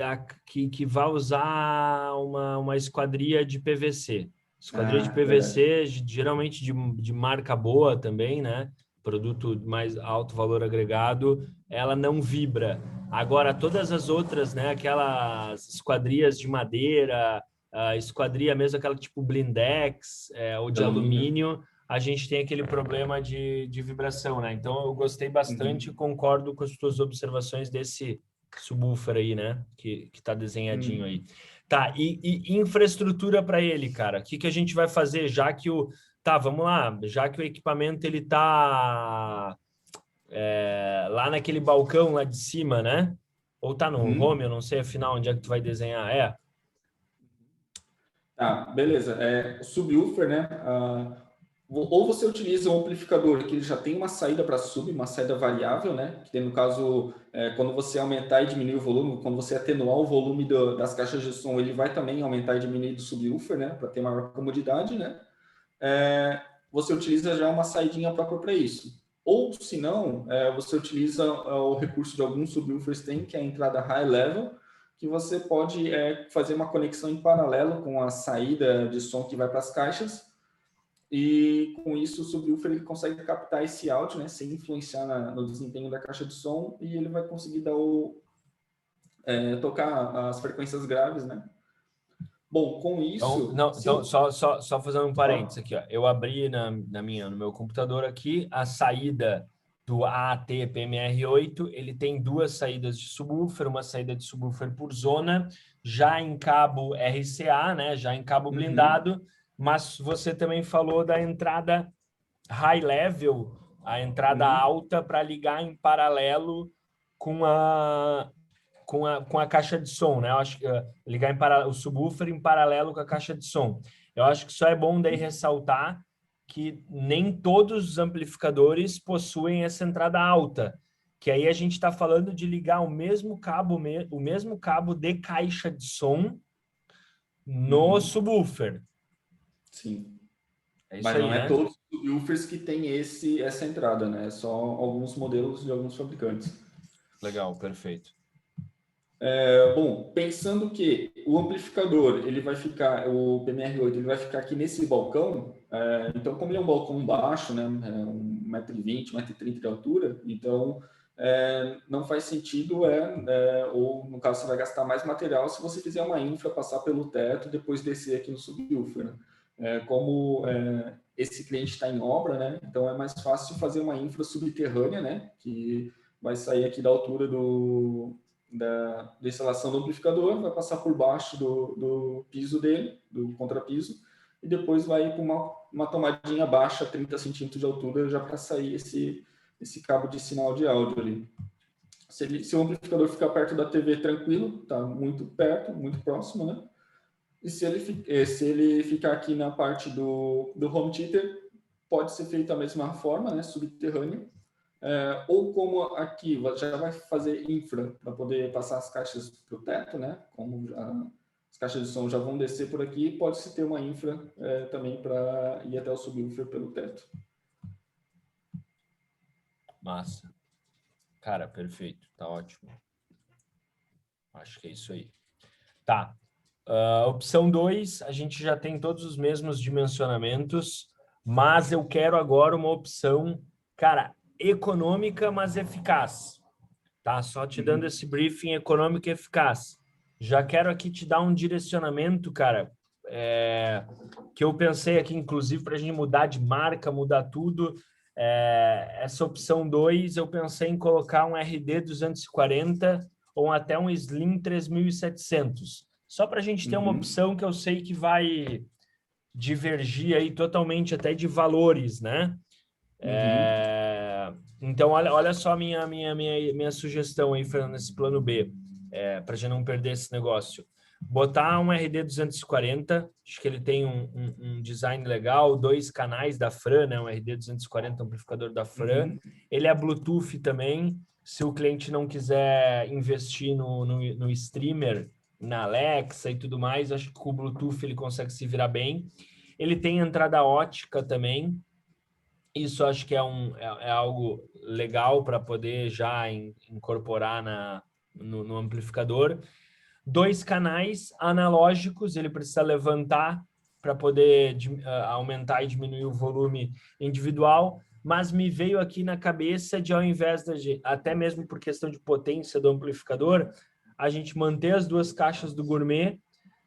vai usar uma esquadria de PVC. Esquadria de PVC, geralmente de marca boa também, né? Produto mais alto valor agregado, ela não vibra. Agora, todas as outras, né? Aquelas esquadrias de madeira, a esquadria mesmo, aquela tipo blindex, ou de alumínio, a gente tem aquele problema de vibração, né? Então, eu gostei bastante e concordo com as tuas observações desse subwoofer aí, né? Que tá desenhadinho aí. Tá, e infraestrutura para ele, cara? O que a gente vai fazer, já que o... Tá, vamos lá. Já que o equipamento, ele tá lá naquele balcão lá de cima, né? Ou tá no home, eu não sei, afinal, onde é que tu vai desenhar. Tá, beleza. O subwoofer, né? Ou você utiliza um amplificador que ele já tem uma saída para sub, uma saída variável, né? Que tem, no caso, quando você aumentar e diminuir o volume, quando você atenuar o volume das caixas de som, ele vai também aumentar e diminuir do subwoofer, né? Para ter maior comodidade, né? Você utiliza já uma saidinha própria para isso. Ou, se não, você utiliza o recurso de alguns subwoofers tem, que é a entrada high level, que você pode fazer uma conexão em paralelo com a saída de som que vai para as caixas, e com isso o subwoofer ele consegue captar esse áudio, né, sem influenciar no desempenho da caixa de som, e ele vai conseguir tocar as frequências graves, né? Bom, com isso... Então, só fazendo um parênteses aqui, ó. Eu abri no meu computador aqui a saída do AT-PMR8, ele tem duas saídas de subwoofer, uma saída de subwoofer por zona, já em cabo RCA, né, já em cabo blindado, mas você também falou da entrada high level, a entrada alta para ligar em paralelo com a caixa de som, né? Eu acho que ligar o subwoofer em paralelo com a caixa de som. Eu acho que só é bom daí ressaltar que nem todos os amplificadores possuem essa entrada alta, que aí a gente está falando de ligar o mesmo cabo de caixa de som no subwoofer. Sim. É isso. Mas aí, não é né? todos os subwoofers que tem essa entrada, né? É só alguns modelos de alguns fabricantes. Legal, perfeito. Bom, pensando que o amplificador, ele vai ficar, o PMR8, ele vai ficar aqui nesse balcão, então como ele é um balcão baixo, né, 1,20 m, 1,30 m de altura, então não faz sentido, ou no caso você vai gastar mais material se você fizer uma infra, passar pelo teto, depois descer aqui no subwoofer, né? Como esse cliente está em obra, né, então é mais fácil fazer uma infra subterrânea, né, que vai sair aqui da altura da instalação do amplificador, vai passar por baixo do piso dele, do contrapiso, e depois vai para uma tomadinha baixa, 30 centímetros de altura, já para sair esse cabo de sinal de áudio ali. Se o amplificador ficar perto da TV, tranquilo, tá muito perto, muito próximo, né? E se ele ficar aqui na parte do home theater, pode ser feito da mesma forma, né? Subterrâneo. Ou como aqui já vai fazer infra para poder passar as caixas para o teto, né? Como as caixas de som já vão descer por aqui, pode-se ter uma infra também para ir até o subwoofer pelo teto. Massa. Cara, perfeito. Tá ótimo. Acho que é isso aí. Tá. Opção 2, a gente já tem todos os mesmos dimensionamentos, mas eu quero agora uma opção, cara, econômica, mas eficaz. Tá? Só te dando esse briefing econômico e eficaz. Já quero aqui te dar um direcionamento, cara, que eu pensei aqui, inclusive, para a gente mudar de marca, mudar tudo. Essa opção 2, eu pensei em colocar um RD 240 ou até um Slim 3700. Só para a gente ter uma opção que eu sei que vai divergir aí totalmente até de valores, né? Então, olha só a minha sugestão aí, Fernando, nesse plano B, para a gente não perder esse negócio. Botar um RD 240, acho que ele tem um design legal, 2 canais da Fran, né? Um RD 240 amplificador da Fran. Ele é Bluetooth também, se o cliente não quiser investir no streamer, na Alexa e tudo mais, acho que com o Bluetooth ele consegue se virar bem. Ele tem entrada ótica também. Isso acho que é algo legal para poder já incorporar no amplificador. 2 canais analógicos, ele precisa levantar para poder aumentar e diminuir o volume individual, mas me veio aqui na cabeça de, ao invés de, até mesmo por questão de potência do amplificador, a gente manter as 2 caixas do gourmet,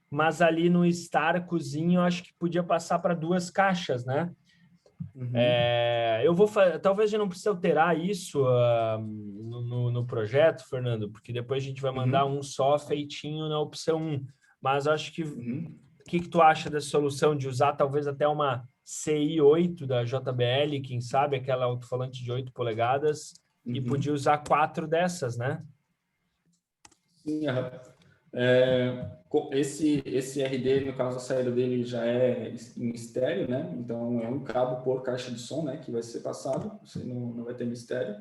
mas ali no Star Cozinho eu acho que podia passar para 2 caixas, né? Talvez a gente não precise alterar isso no projeto, Fernando, porque depois a gente vai mandar um só feitinho na opção 1. Mas acho que o que tu acha dessa solução de usar talvez até uma CI8 da JBL, quem sabe aquela alto-falante de 8 polegadas, e podia usar 4 dessas, né? Sim, esse RD, no caso, a saída dele já é em estéreo, né? Então, é um cabo por caixa de som, né? Que vai ser passado, você não vai ter mistério.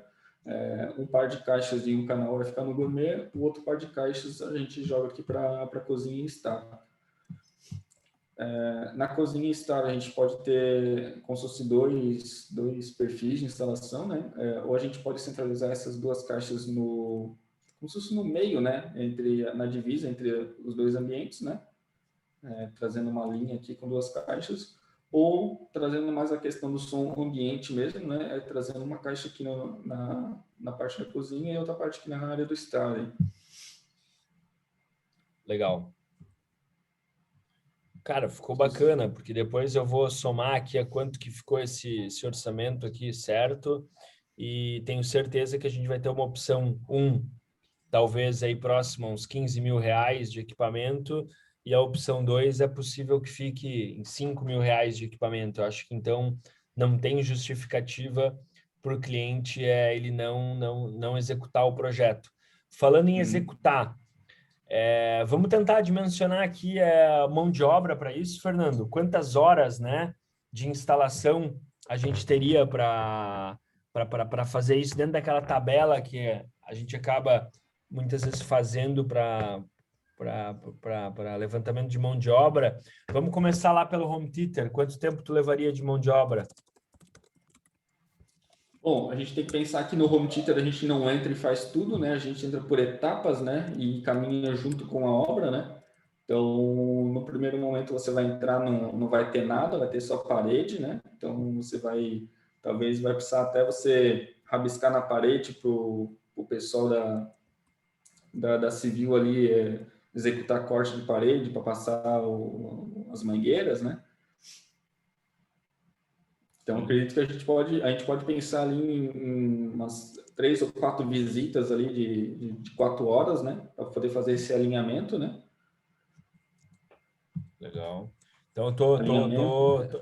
Um par de caixas de um canal vai ficar no gourmet, o outro par de caixas a gente joga aqui para a cozinha Star. Na cozinha Star a gente pode ter como se fosse dois perfis de instalação, né? Ou a gente pode centralizar essas 2 caixas como se fosse no meio, né? Na divisa entre os 2 ambientes, né? Trazendo uma linha aqui com 2 caixas, ou trazendo mais a questão do som ambiente mesmo, né? Trazendo uma caixa aqui na parte da cozinha e outra parte aqui na área do Star. Hein? Legal. Cara, ficou bacana, porque depois eu vou somar aqui a quanto que ficou esse orçamento aqui certo, e tenho certeza que a gente vai ter uma opção 1, talvez aí próximo a uns 15 mil reais de equipamento, e a opção 2 é possível que fique em 5 mil reais de equipamento. Eu acho que então não tem justificativa para o cliente ele não executar o projeto. Falando em executar, vamos tentar dimensionar aqui a mão de obra para isso, Fernando. Quantas horas, né, de instalação a gente teria para fazer isso dentro daquela tabela que a gente acaba muitas vezes fazendo para levantamento de mão de obra? Vamos começar lá pelo home theater. Quanto tempo tu levaria de mão de obra? Bom, a gente tem que pensar que no home theater a gente não entra e faz tudo, né? A gente entra por etapas, né? E caminha junto com a obra, né? Então, no primeiro momento você vai entrar, não vai ter nada, vai ter só parede, né? Então, talvez vai precisar até você rabiscar na parede para o pessoal da civil ali executar corte de parede para passar as mangueiras, né? Então, acredito que a gente pode pensar ali em umas 3 ou 4 visitas ali de 4 horas, né? Para poder fazer esse alinhamento, né? Legal. Então, Alinhamento.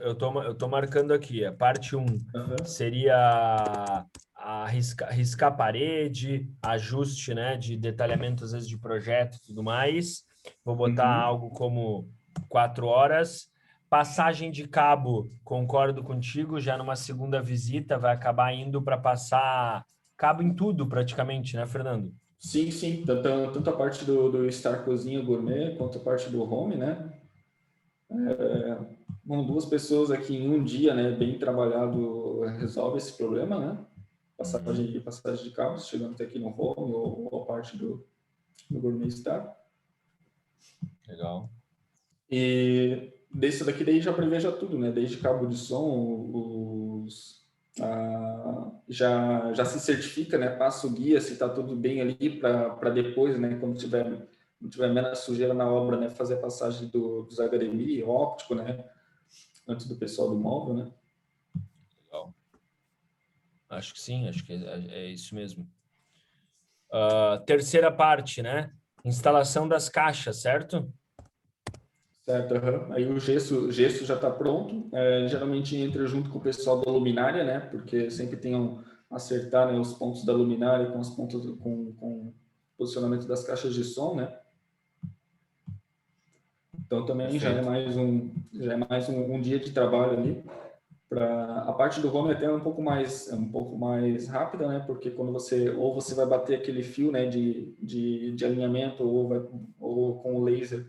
eu tô marcando aqui. A parte 1 Uhum, seria riscar parede, ajuste, né, de detalhamento, às vezes, de projeto e tudo mais. Vou botar uhum. algo como 4 horas. Passagem de cabo, concordo contigo, já numa segunda visita vai acabar indo para passar cabo em tudo, praticamente, né, Fernando? Sim, sim. Tanto a parte do Star Cozinha Gourmet quanto a parte do Home, né? Bom, 2 pessoas aqui em um dia, né? Bem trabalhado, resolve esse problema, né? Uhum, Passagem de cabos, chegando até aqui no Home ou a parte do Gourmet Star. legal. E desse daqui daí já preveja tudo, né? Desde cabo de som, já se certifica, né? Passa o guia se está tudo bem ali para depois, né? Quando tiver menos sujeira na obra, né? Fazer a passagem dos HDMI óptico, né? Antes do pessoal do móvel, né? Legal. Acho que sim, acho que é isso mesmo. Terceira parte, né? Instalação das caixas, certo? Certo, uhum. Aí o gesso já está pronto. Geralmente entra junto com o pessoal da luminária, né? Porque sempre tem acertar, né, os pontos da luminária com os pontos com o posicionamento das caixas de som, né? Então também Perfeito. já é mais um dia de trabalho ali. A parte do home até é um pouco mais rápida, né? Porque quando você vai bater aquele fio, né, de alinhamento ou com o laser,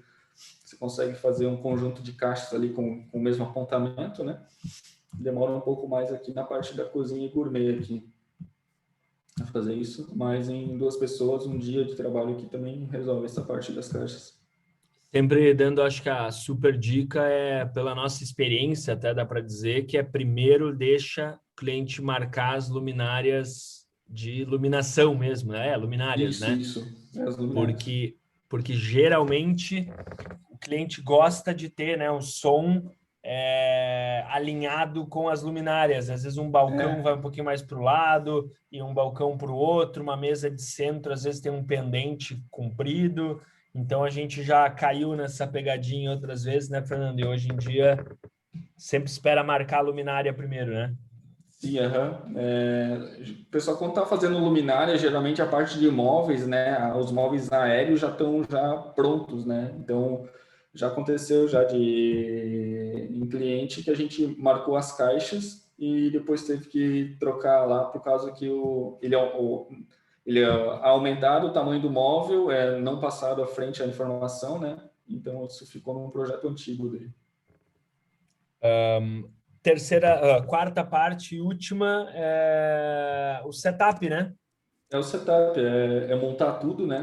você consegue fazer um conjunto de caixas ali com o mesmo apontamento, né? Demora um pouco mais aqui na parte da cozinha e gourmet aqui a fazer isso, mas em 2 pessoas, um dia de trabalho aqui também resolve essa parte das caixas. Sempre dando, acho que a super dica é, pela nossa experiência, até dá para dizer, que é primeiro deixa o cliente marcar as luminárias de iluminação mesmo, né? Luminárias, né? Isso, as luminárias. Porque, porque geralmente o cliente gosta de ter, né, um som alinhado com as luminárias. Às vezes um balcão vai É, um pouquinho mais para o lado e um balcão para o outro, uma mesa de centro, às vezes tem um pendente comprido. Então a gente já caiu nessa pegadinha outras vezes, né, Fernando? E hoje em dia sempre espera marcar a luminária primeiro, né? sim, aham. O pessoal, quando está fazendo luminária, geralmente a parte de móveis, né? Os móveis aéreos já estão já prontos, né? Então, já aconteceu já em cliente que a gente marcou as caixas e depois teve que trocar lá por causa que ele aumentado o tamanho do móvel, não passado à frente a informação, né? Então, isso ficou num projeto antigo dele. Quarta parte e última é o setup, né? É o setup, é montar tudo, né?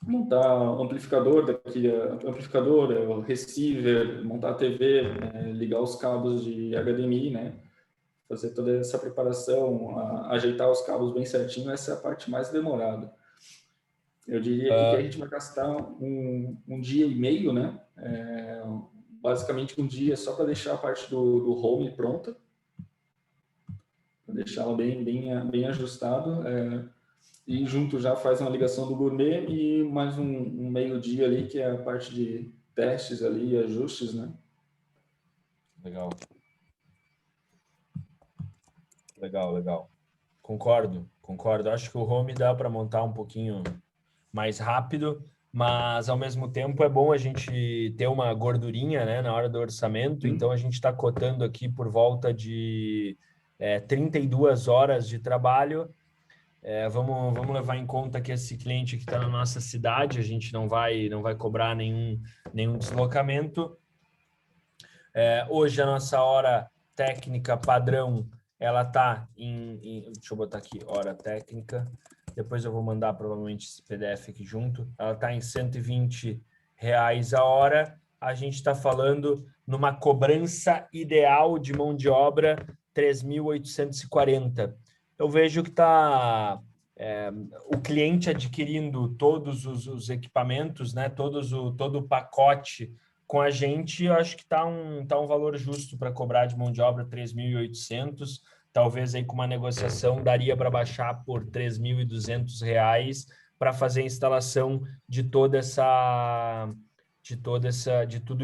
Montar o amplificador daqui, amplificador, o receiver, montar a TV, né? Ligar os cabos de HDMI, né? Fazer toda essa preparação, ajeitar os cabos bem certinho, essa é a parte mais demorada. Eu diria aqui que a Uh, gente vai gastar um dia e meio, né? Basicamente um dia só para deixar a parte do home pronta, para deixá-la bem ajustado. E junto já faz uma ligação do gourmet e mais um meio-dia ali, que é a parte de testes ali, ajustes, né? Legal, legal, legal. Concordo, concordo. Acho que o home dá para montar um pouquinho mais rápido, mas ao mesmo tempo é bom a gente ter uma gordurinha, né, na hora do orçamento. Então a gente está cotando aqui por volta de 32 horas de trabalho. Vamos levar em conta que esse cliente que está na nossa cidade, a gente não vai cobrar nenhum deslocamento. Hoje a nossa hora técnica padrão, ela está deixa eu botar aqui, hora técnica, depois eu vou mandar provavelmente esse PDF aqui junto, ela está em R$ 120 a hora, a gente está falando numa cobrança ideal de mão de obra 3.840. Eu vejo que está o cliente adquirindo todos os equipamentos, né, todo o pacote com a gente, eu acho que está um valor justo para cobrar de mão de obra 3.800. Talvez aí com uma negociação daria para baixar por R$ 3.200 para fazer a instalação de tudo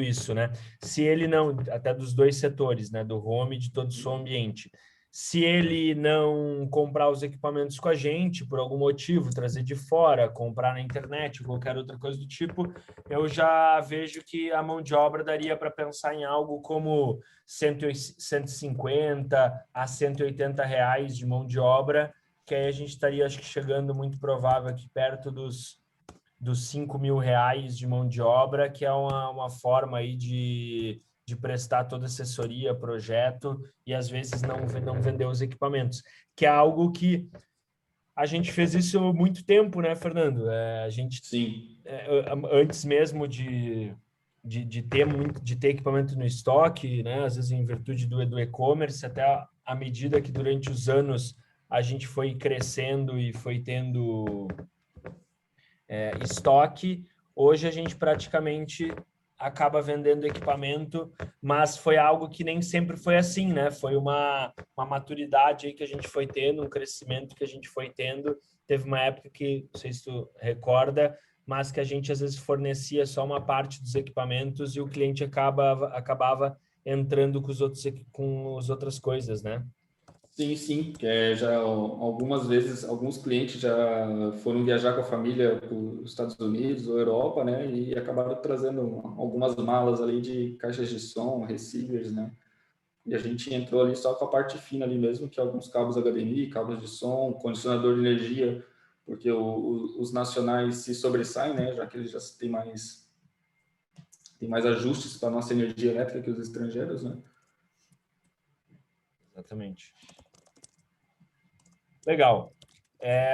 isso, né? Se ele não, até dos dois setores, né, do home e de todo o seu ambiente. Se ele não comprar os equipamentos com a gente, por algum motivo, trazer de fora, comprar na internet, qualquer outra coisa do tipo, eu já vejo que a mão de obra daria para pensar em algo como 150 a R$ 180 de mão de obra, que aí a gente estaria, acho que chegando muito provável aqui perto dos R$ 5.000 de mão de obra, que é uma forma aí de prestar toda assessoria, projeto, e às vezes não vender os equipamentos, que é algo que a gente fez isso há muito tempo, né, Fernando? A gente, Sim. Antes mesmo de ter equipamento no estoque, né, às vezes em virtude do e-commerce, até à medida que durante os anos a gente foi crescendo e foi tendo estoque, hoje a gente praticamente acaba vendendo equipamento, mas foi algo que nem sempre foi assim, né? Foi uma maturidade aí que a gente foi tendo, um crescimento que a gente foi tendo. Teve uma época que, não sei se tu recorda, mas que a gente às vezes fornecia só uma parte dos equipamentos e o cliente acabava entrando com as outras coisas, né? Sim, sim, já algumas vezes, alguns clientes já foram viajar com a família para os Estados Unidos ou Europa, né, e acabaram trazendo algumas malas ali de caixas de som, receivers, né, e a gente entrou ali só com a parte fina ali mesmo, que é alguns cabos HDMI, cabos de som, condicionador de energia, porque os nacionais se sobressaem, né, já que eles já têm mais ajustes para a nossa energia elétrica que os estrangeiros, né. Exatamente. Legal.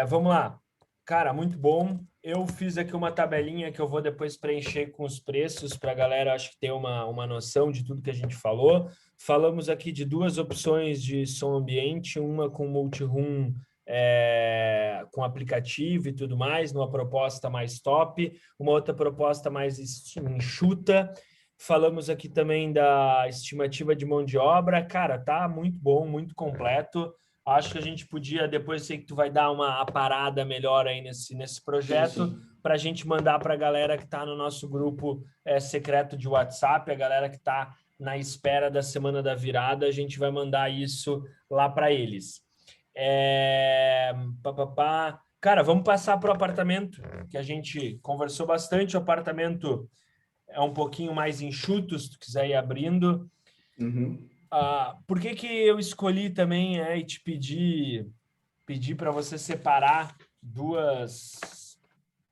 Vamos lá. Cara, muito bom. Eu fiz aqui uma tabelinha que eu vou depois preencher com os preços para a galera, acho que ter uma noção de tudo que a gente falou. Falamos aqui de duas opções de som ambiente, uma com multi-room com aplicativo e tudo mais, numa proposta mais top, uma outra proposta mais enxuta. Falamos aqui também da estimativa de mão de obra. Cara, tá muito bom, muito completo. Acho que a gente podia, depois sei que tu vai dar uma parada melhor aí nesse projeto, para a gente mandar para a galera que está no nosso grupo secreto de WhatsApp, a galera que está na espera da semana da virada, a gente vai mandar isso lá para eles. Cara, vamos passar para o apartamento, que a gente conversou bastante. O apartamento é um pouquinho mais enxuto, se tu quiser ir abrindo. Uhum. Por que eu escolhi também e te pedir para você separar duas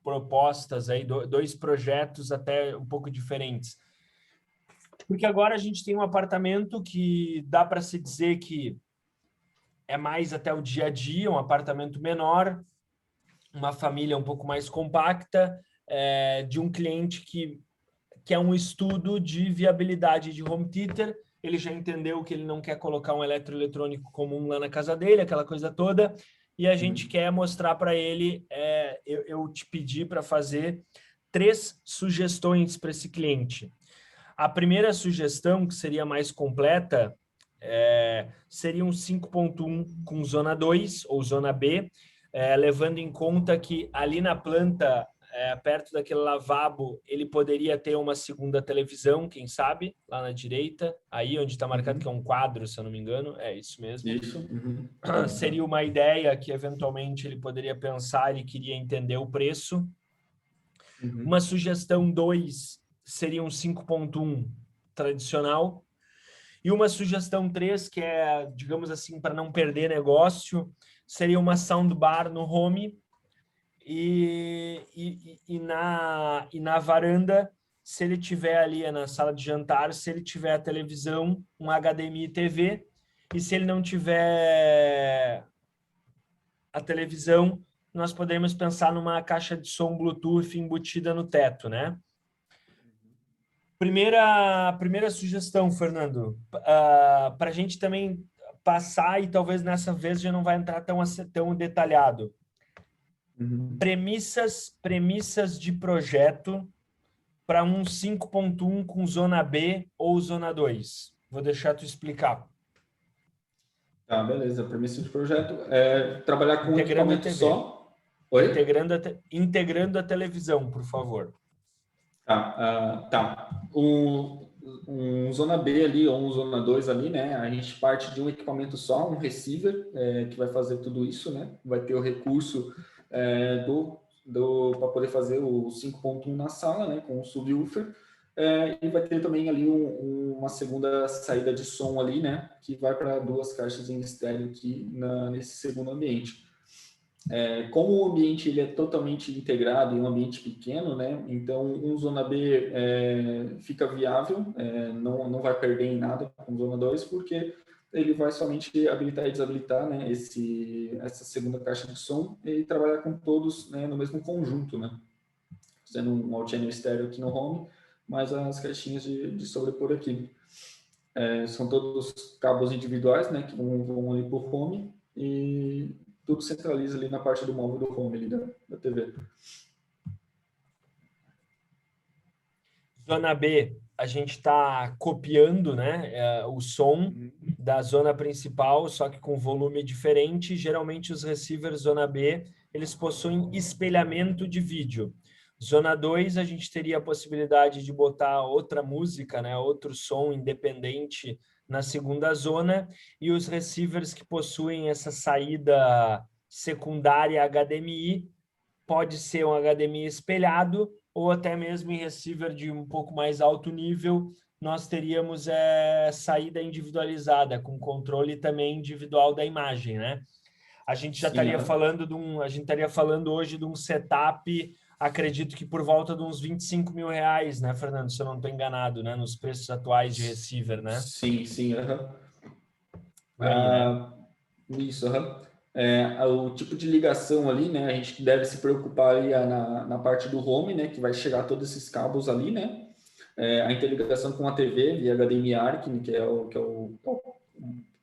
propostas aí, dois projetos até um pouco diferentes? Porque agora a gente tem um apartamento que dá para se dizer que é mais até o dia a dia, um apartamento menor, uma família um pouco mais compacta, de um cliente que é um estudo de viabilidade de home theater. Ele já entendeu que ele não quer colocar um eletroeletrônico comum lá na casa dele, aquela coisa toda, e a gente quer mostrar para ele, eu te pedi para fazer 3 sugestões para esse cliente. A primeira sugestão, que seria mais completa, seria um 5.1 com zona 2 ou zona B, levando em conta que ali na planta, perto daquele lavabo, ele poderia ter uma segunda televisão, quem sabe, lá na direita, aí onde está marcado que é um quadro, se eu não me engano, é isso mesmo. Isso. Uhum. Seria uma ideia que, eventualmente, ele poderia pensar, ele queria entender o preço. Uhum. Uma sugestão 2 seria um 5.1 tradicional. E uma sugestão 3, que é, digamos assim, para não perder negócio, seria uma soundbar no home e na varanda se ele tiver ali na sala de jantar, se ele tiver a televisão, um HDMI TV, e se ele não tiver a televisão, nós podemos pensar numa caixa de som Bluetooth embutida no teto, né? Primeira sugestão, Fernando, para a gente também passar, e talvez nessa vez já não vai entrar tão detalhado. Premissas de projeto para um 5.1 com zona B ou zona 2. Vou deixar tu explicar. Tá, beleza. Premissa de projeto é trabalhar com um equipamento só. Oi? Integrando a televisão, por favor. Tá. Um zona B ali ou um zona 2 ali, né? A gente parte de um equipamento só, um receiver, que vai fazer tudo isso, né? Vai ter o recurso para poder fazer o 5.1 na sala, né? Com o subwoofer. E vai ter também ali uma segunda saída de som ali, né? Que vai para 2 caixas em estéreo aqui nesse segundo ambiente. Como o ambiente ele é totalmente integrado em um ambiente pequeno, né? Então, um zona B fica viável, não vai perder em nada com zona 2, porque ele vai somente habilitar e desabilitar, né? Essa segunda caixa de som e trabalhar com todos, né, no mesmo conjunto, né? Fazendo um out-channel estéreo aqui no home, mais as caixinhas de sobrepor aqui. São todos cabos individuais, né? Que vão ali por home e tudo centraliza ali na parte do móvel do home ali da TV. Zona B, a gente está copiando, né, o som da zona principal, só que com volume diferente. Geralmente os receivers zona B, eles possuem espelhamento de vídeo. Zona 2, a gente teria a possibilidade de botar outra música, né, outro som independente na segunda zona, e os receivers que possuem essa saída secundária HDMI, pode ser um HDMI espelhado ou até mesmo em receiver de um pouco mais alto nível, nós teríamos saída individualizada, com controle também individual da imagem, né? A gente já estaria falando hoje de um setup, acredito que por volta de uns 25 mil reais, né, Fernando? Se eu não estou enganado, né? Nos preços atuais de receiver, né? Sim. Por aí, né? Isso, o tipo de ligação ali, né? A gente deve se preocupar ali na parte do home, né? Que vai chegar todos esses cabos ali, né? A interligação com a TV via HDMI ARC, que é o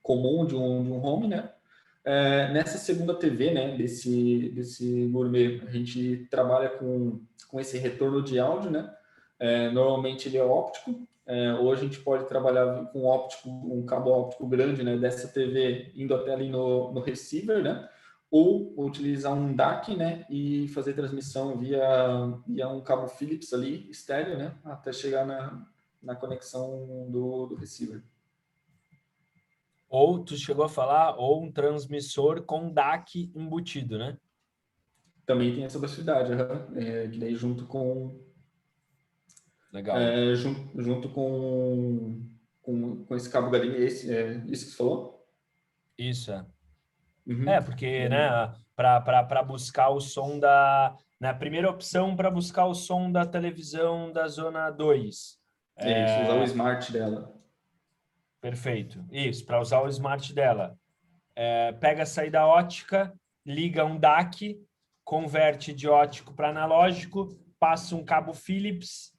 comum de um home, né? Nessa segunda TV, né? Desse gourmet, a gente trabalha com esse retorno de áudio, né? Normalmente ele é óptico. Hoje a gente pode trabalhar com um cabo óptico grande, né, dessa TV indo até ali no receiver, né, ou utilizar um DAC, né, e fazer transmissão via um cabo Philips ali, estéreo, né, até chegar na conexão do receiver. Ou tu chegou a falar, ou um transmissor com DAC embutido, né? Também tem essa possibilidade, que daí junto com... Legal. Junto com esse cabo HDMI, isso que você falou? Isso, Uhum. Porque, né, para buscar o som da... Na primeira opção, para buscar o som da televisão da zona 2. Isso, usar o smart dela. Perfeito. Isso, para usar o smart dela. Pega a saída ótica, liga um DAC, converte de ótico para analógico, passa um cabo Philips,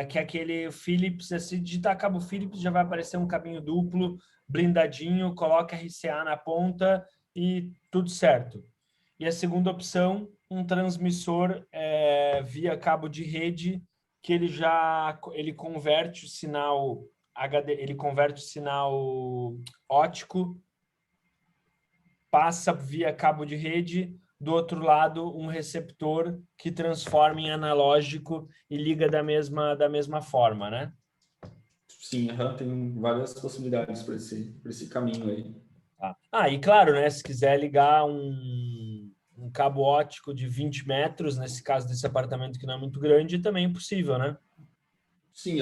que é aquele Philips, se digitar cabo Philips já vai aparecer um cabinho duplo, blindadinho, coloca RCA na ponta e tudo certo. E a segunda opção, um transmissor via cabo de rede, que ele converte o sinal HD, ele converte o sinal ótico, passa via cabo de rede, do outro lado um receptor que transforma em analógico e liga da mesma forma, né? Sim, tem várias possibilidades para esse caminho aí. Tá. E claro, né, se quiser ligar um cabo ótico de 20 metros, nesse caso desse apartamento que não é muito grande, também é possível, né? Sim,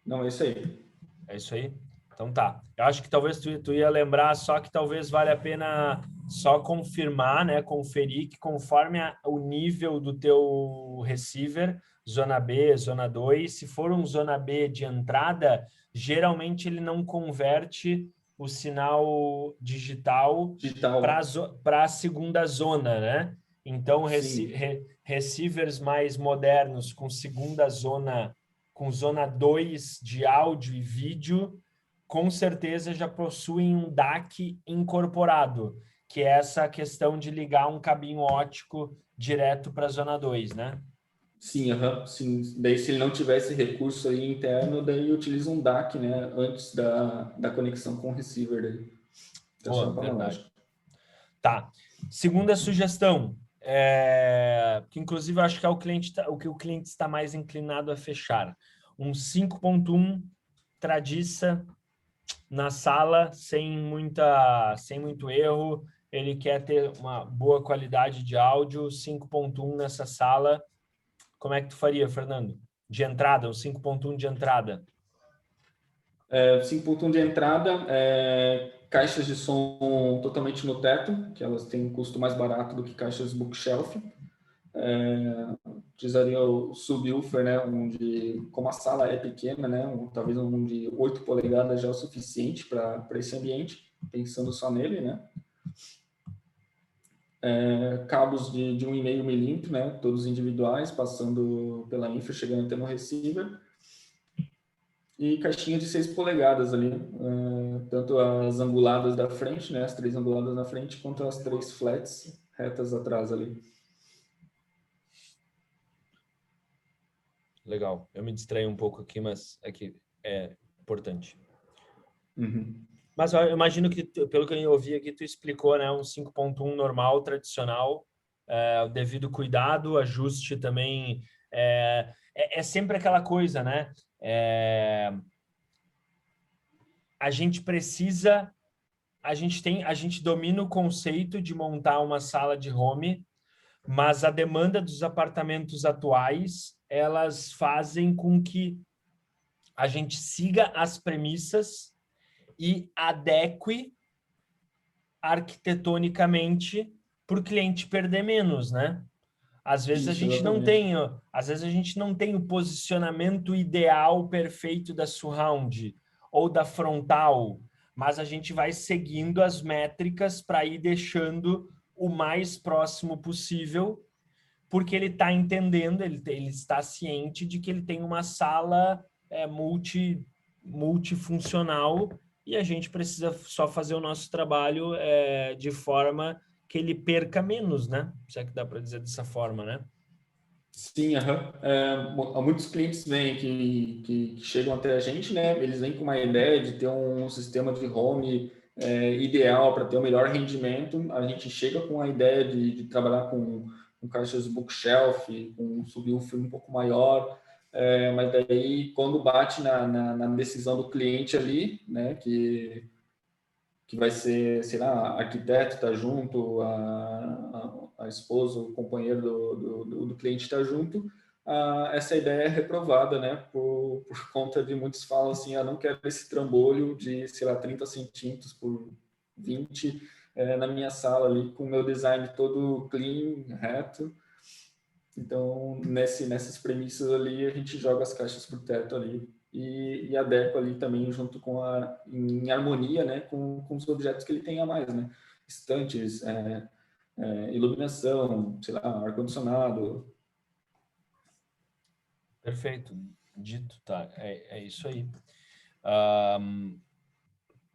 Não, é isso aí. É isso aí? Então tá. Eu acho que talvez tu ia lembrar, só que talvez valha a pena só confirmar, né, conferir que conforme o nível do teu receiver, zona B, zona 2, se for um zona B de entrada, geralmente ele não converte o sinal digital para a segunda zona, né? Então, receivers mais modernos com segunda zona, com zona 2 de áudio e vídeo, com certeza já possuem um DAC incorporado, que é essa questão de ligar um cabinho óptico direto para a zona 2, né? Sim, sim. Daí, se ele não tiver esse recurso aí interno, daí utiliza um DAC, né? Antes da conexão com o receiver daí. Boa, verdade. Tá. Segunda sugestão, que inclusive eu acho que é o que o cliente está mais inclinado a fechar. Um 5.1 Tradiça na sala, sem muito erro. Ele quer ter uma boa qualidade de áudio, 5.1 nessa sala. Como é que tu faria, Fernando? De entrada, o 5.1 de entrada. 5.1 de entrada, caixas de som totalmente no teto, que elas têm um custo mais barato do que caixas bookshelf. Utilizaria o subwoofer, né, como a sala é pequena, né, talvez um de 8 polegadas já é o suficiente para esse ambiente, pensando só nele, né. Cabos de 1,5 milímetro, né, todos individuais, passando pela infra, chegando até no receiver. E caixinha de 6 polegadas ali, tanto as anguladas da frente, né, as 3 anguladas na frente, quanto as 3 flats retas atrás ali. Legal. Eu me distraí um pouco aqui, mas é que é importante. Uhum. Mas eu imagino que, pelo que eu ouvi aqui, tu explicou, né, um 5.1 normal, tradicional, o devido cuidado, ajuste também. É sempre aquela coisa, né? A gente precisa, a gente domina o conceito de montar uma sala de home, mas a demanda dos apartamentos atuais, elas fazem com que a gente siga as premissas e adeque arquitetonicamente para o cliente perder menos, né? Às vezes Isso, exatamente. às vezes a gente não tem o posicionamento ideal perfeito da surround ou da frontal, mas a gente vai seguindo as métricas para ir deixando o mais próximo possível, porque ele está entendendo, ele está ciente de que ele tem uma sala multifuncional e a gente precisa só fazer o nosso trabalho de forma que ele perca menos, né? Se é que dá para dizer dessa forma, né? Sim, muitos clientes vêm que chegam até a gente, né? Eles vêm com uma ideia de ter um sistema de home ideal para ter o melhor rendimento. A gente chega com a ideia de trabalhar com caixas bookshelf, com um subwoofer um pouco maior, mas daí quando bate na decisão do cliente ali, né? Que vai ser, sei lá, arquiteto está junto, a esposa, o companheiro do cliente está junto, essa ideia é reprovada, né? Por conta de muitos falam assim, não quero esse trambolho de, sei lá, 30 centímetros por 20 na minha sala ali, com o meu design todo clean, reto. Então, nessas premissas ali, a gente joga as caixas por teto ali e adequa ali também junto em harmonia, né, com os objetos que ele tem a mais, né? Estantes, iluminação, sei lá, ar-condicionado. Perfeito. Dito, tá. É isso aí.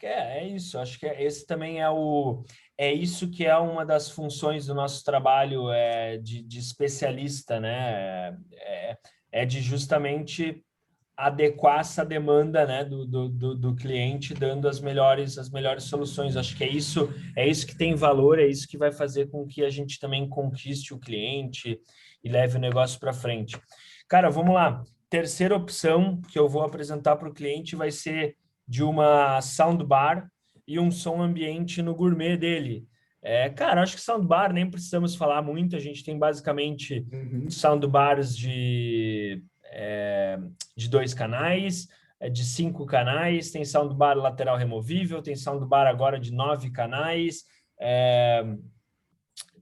É isso. Acho que esse também é isso que é uma das funções do nosso trabalho de especialista, né? É de justamente adequar essa demanda, né, do cliente, dando as melhores soluções. Acho que é isso que tem valor, é isso que vai fazer com que a gente também conquiste o cliente e leve o negócio para frente. Cara, vamos lá. Terceira opção que eu vou apresentar para o cliente vai ser de uma soundbar e um som ambiente no gourmet dele. Cara, acho que soundbar nem precisamos falar muito, a gente tem basicamente soundbars de 2 canais, de 5 canais, tem soundbar lateral removível, tem soundbar agora de 9 canais,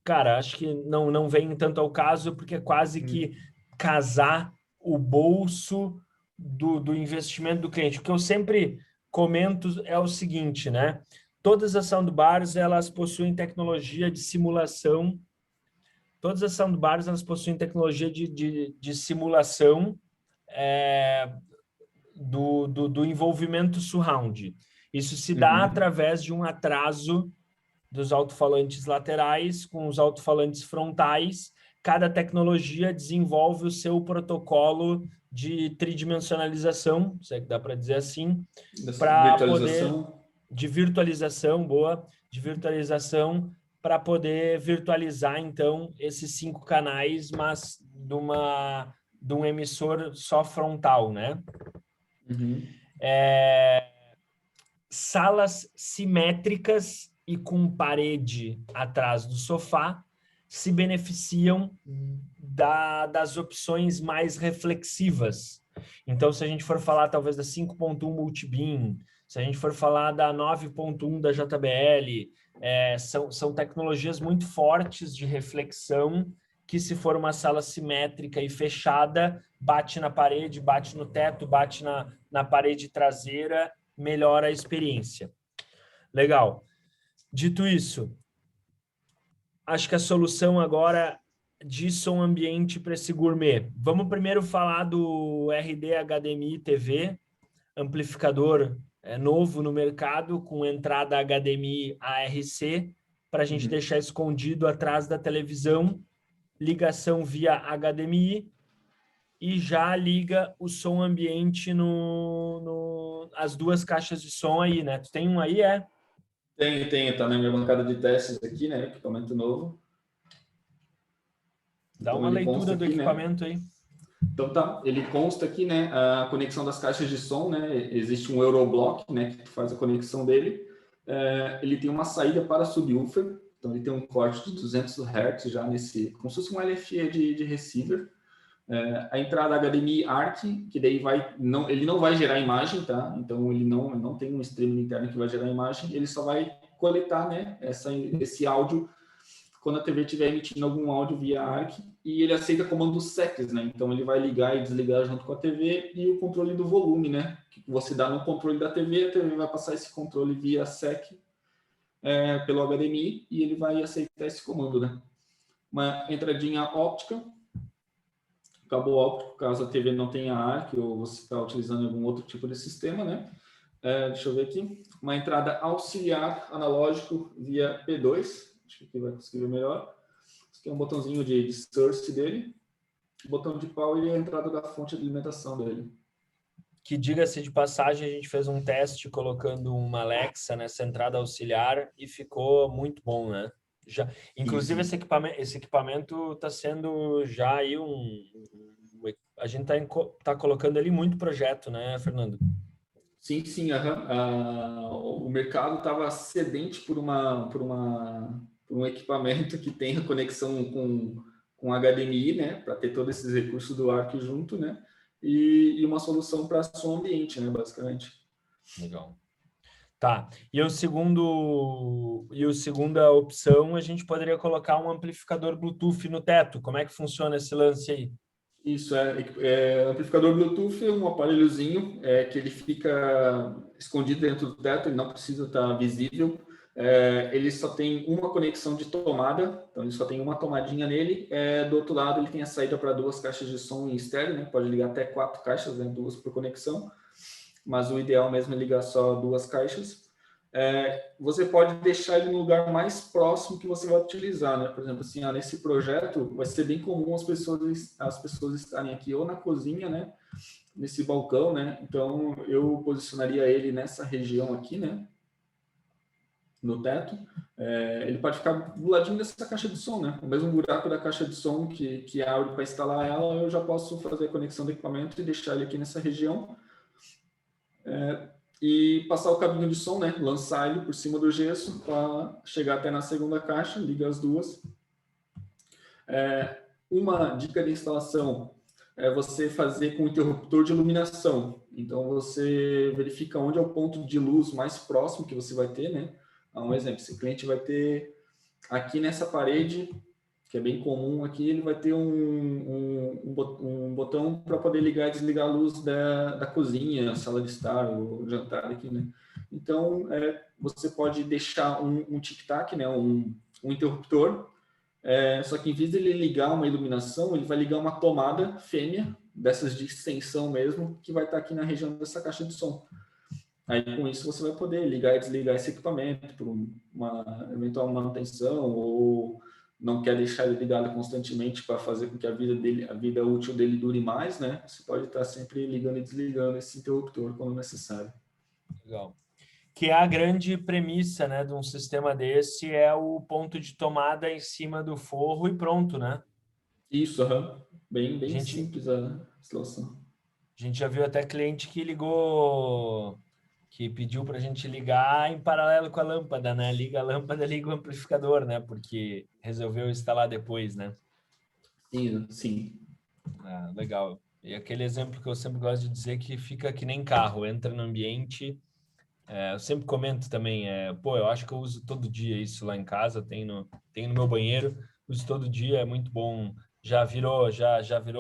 Cara, acho que não vem tanto ao caso, porque é quase que casar o bolso do investimento do cliente. O que eu sempre comento é o seguinte, né? Todas as soundbars, elas possuem tecnologia de simulação. Todas as soundbars, elas possuem tecnologia de simulação do envolvimento surround. Isso se dá através de um atraso dos alto-falantes laterais com os alto-falantes frontais. Cada tecnologia desenvolve o seu protocolo de tridimensionalização, se é que dá para dizer assim, para poder de virtualização, para poder virtualizar então esses 5 canais, mas de um emissor só frontal, né? Salas simétricas e com parede atrás do sofá se beneficiam das opções mais reflexivas. Então, se a gente for falar talvez da 5.1 Multibeam, se a gente for falar da 9.1 da JBL, são tecnologias muito fortes de reflexão que, se for uma sala simétrica e fechada, bate na parede, bate no teto, bate na parede traseira, melhora a experiência. Legal. Dito isso, acho que a solução agora de som ambiente para esse gourmet. Vamos primeiro falar do RD HDMI TV, amplificador novo no mercado, com entrada HDMI ARC, para a gente deixar escondido atrás da televisão, ligação via HDMI, e já liga o som ambiente as 2 caixas de som aí, né? Tu tem um aí, Tenho, tá na minha bancada de testes aqui, né? Equipamento novo. Dá uma leitura do equipamento aí. Então tá, ele consta aqui, né, a conexão das caixas de som, né? Existe um Euroblock, né, que faz a conexão dele. Ele tem uma saída para subwoofer, então ele tem um corte de 200 Hz já nesse, como se fosse um LFE de receiver. A entrada HDMI ARC, que daí ele não vai gerar imagem, tá? Então ele não tem um streaming interno que vai gerar imagem, ele só vai coletar, né, esse áudio quando a TV estiver emitindo algum áudio via ARC, e ele aceita comandos SECs, né? Então ele vai ligar e desligar junto com a TV, e o controle do volume, né? Que você dá no controle da TV, a TV vai passar esse controle via SEC pelo HDMI, e ele vai aceitar esse comando, né? Uma entradinha óptica, cabo óptico, caso a TV não tenha ARC ou você está utilizando algum outro tipo de sistema, né? Deixa eu ver aqui. Uma entrada auxiliar analógico via P2. Acho que aqui vai conseguir ver melhor. Esse aqui é um botãozinho de source dele. O botão de power e a entrada da fonte de alimentação dele. Que, diga-se de passagem, a gente fez um teste colocando uma Alexa nessa entrada auxiliar e ficou muito bom, né? Inclusive, esse equipamento está sendo já aí a gente tá colocando ali muito projeto, né, Fernando? Sim. O mercado estava sedente por um equipamento que tenha conexão com HDMI, né, para ter todos esses recursos do ARC junto, né, e uma solução para som ambiente, né, basicamente. Legal. Tá. E a segunda opção, a gente poderia colocar um amplificador Bluetooth no teto. Como é que funciona esse lance aí? Isso, amplificador Bluetooth é um aparelhozinho que ele fica escondido dentro do teto, ele não precisa estar visível. Ele só tem uma conexão de tomada, então ele só tem uma tomadinha nele. Do outro lado, ele tem a saída para 2 caixas de som em estéreo, né? Pode ligar até 4 caixas, né? 2 por conexão, mas o ideal mesmo é ligar só 2 caixas. Você pode deixar ele no lugar mais próximo que você vai utilizar, né? Por exemplo, assim, nesse projeto vai ser bem comum as pessoas estarem aqui ou na cozinha, né? Nesse balcão, né? Então eu posicionaria ele nessa região aqui, né? No teto. Ele pode ficar do ladinho dessa caixa de som, né? O mesmo buraco da caixa de som que abre para instalar ela, eu já posso fazer a conexão do equipamento e deixar ele aqui nessa região. E passar o cabinho de som, né? Lançar ele por cima do gesso para chegar até na segunda caixa, liga as 2. Uma dica de instalação é você fazer com interruptor de iluminação. Então você verifica onde é o ponto de luz mais próximo que você vai ter, né? um exemplo, esse cliente vai ter aqui nessa parede, que é bem comum aqui, ele vai ter um botão para poder ligar e desligar a luz da cozinha, sala de estar, o jantar aqui, né? Então, você pode deixar um tic-tac, né? Um interruptor, só que em vez de ele ligar uma iluminação, ele vai ligar uma tomada fêmea, dessas de extensão mesmo, que vai estar aqui na região dessa caixa de som. Aí, com isso, você vai poder ligar e desligar esse equipamento por uma eventual manutenção ou não quer deixar ele ligado constantemente para fazer com que a vida útil dele dure mais, né? Você pode estar sempre ligando e desligando esse interruptor quando necessário. Legal. Que é a grande premissa, né, de um sistema desse, é o ponto de tomada em cima do forro e pronto, né? Isso, bem simples a situação. A gente já viu até cliente que ligou, que pediu para a gente ligar em paralelo com a lâmpada, né? Liga a lâmpada, liga o amplificador, né? Porque resolveu instalar depois, né? Sim. Ah, legal. E aquele exemplo que eu sempre gosto de dizer que fica que nem carro, entra no ambiente. Eu sempre comento também, eu acho que eu uso todo dia isso lá em casa, tem no meu banheiro, uso todo dia, é muito bom, já virou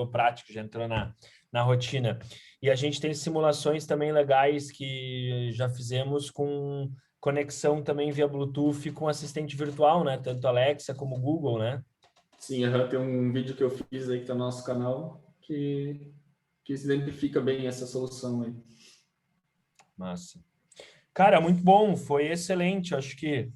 prático, já entrou na rotina. E a gente tem simulações também legais que já fizemos com conexão também via Bluetooth com assistente virtual, né? Tanto Alexa como Google, né? Sim, tem um vídeo que eu fiz aí que tá no nosso canal que se identifica bem essa solução aí. Massa. Cara, muito bom, foi excelente. Acho que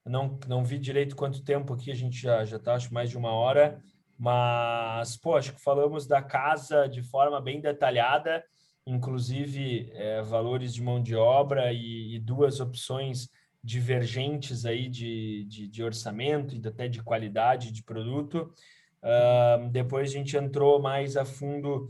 não vi direito quanto tempo aqui, a gente já tá, acho, mais de uma hora, mas, pô, acho que falamos da casa de forma bem detalhada, inclusive valores de mão de obra e duas opções divergentes aí de orçamento e até de qualidade de produto. Depois a gente entrou mais a fundo,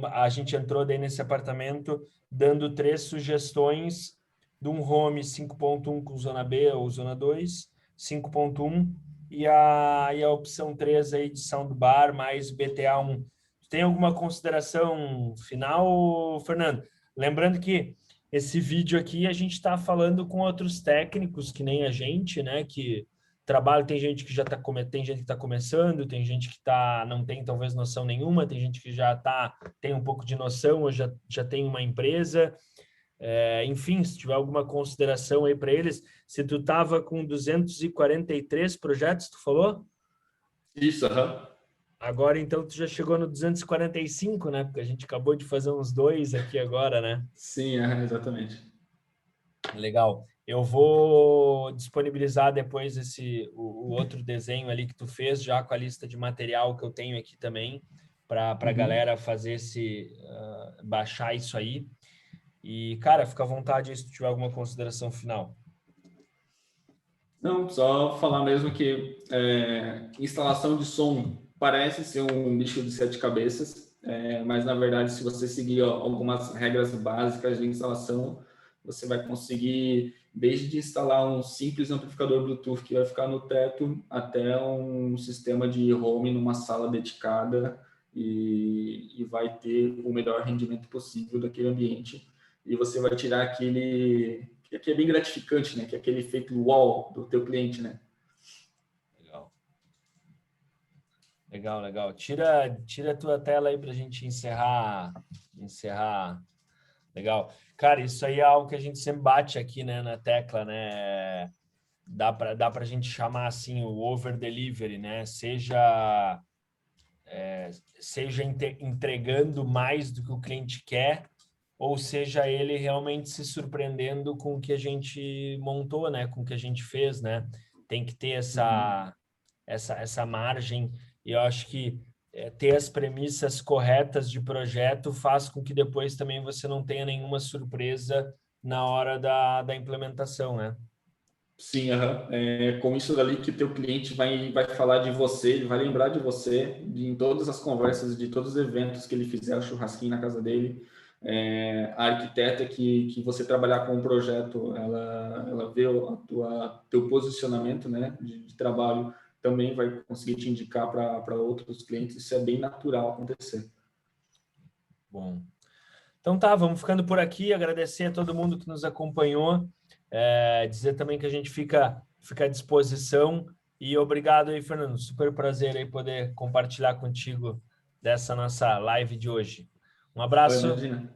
a gente entrou daí nesse apartamento dando 3 sugestões de um home 5.1 com zona B ou zona 2, 5.1 e a opção 3 aí de soundbar mais BTA1. Tem alguma consideração final, Fernando? Lembrando que esse vídeo aqui a gente está falando com outros técnicos que nem a gente, né? Que trabalho, tem gente que já está tem gente que está começando, tem gente que não tem talvez noção nenhuma, tem gente que já tem um pouco de noção ou já tem uma empresa. Enfim, se tiver alguma consideração aí para eles, se tu estava com 243 projetos, tu falou? Isso, Agora, então, tu já chegou no 245, né? Porque a gente acabou de fazer uns 2 aqui agora, né? Sim, exatamente. Legal. Eu vou disponibilizar depois o outro desenho ali que tu fez, já com a lista de material que eu tenho aqui também, para a galera fazer baixar isso aí. E, cara, fica à vontade aí se tu tiver alguma consideração final. Não, só falar mesmo que instalação de som parece ser um bicho de 7 cabeças, mas na verdade, se você seguir algumas regras básicas de instalação, você vai conseguir, desde instalar um simples amplificador Bluetooth que vai ficar no teto, até um sistema de home numa sala dedicada e vai ter o melhor rendimento possível daquele ambiente. E você vai tirar aquele que é bem gratificante, né? Que é aquele efeito wow do teu cliente, né? Legal. Tira a tua tela aí para a gente encerrar. Legal. Cara, isso aí é algo que a gente sempre bate aqui, né, na tecla, né? Dá para a gente chamar assim o over delivery, né? Seja entregando mais do que o cliente quer, ou seja, ele realmente se surpreendendo com o que a gente montou, né? Com o que a gente fez, né? Tem que ter essa margem, e eu acho que ter as premissas corretas de projeto faz com que depois também você não tenha nenhuma surpresa na hora da implementação, né? Sim, com isso dali que teu cliente vai falar de você, ele vai lembrar de você em todas as conversas, de todos os eventos que ele fizer, o churrasquinho na casa dele. A arquiteta que você trabalhar com um projeto, ela vê teu posicionamento, né, de trabalho, também vai conseguir te indicar para outros clientes. Isso é bem natural acontecer. Bom. Então tá, vamos ficando por aqui. Agradecer a todo mundo que nos acompanhou. Dizer também que a gente fica à disposição. E obrigado aí, Fernando. Super prazer aí poder compartilhar contigo dessa nossa live de hoje. Um abraço. Imagina.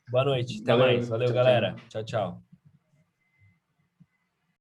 Boa noite. Até mais. Valeu, Valeu, tchau, galera. tchau. Tchau, tchau.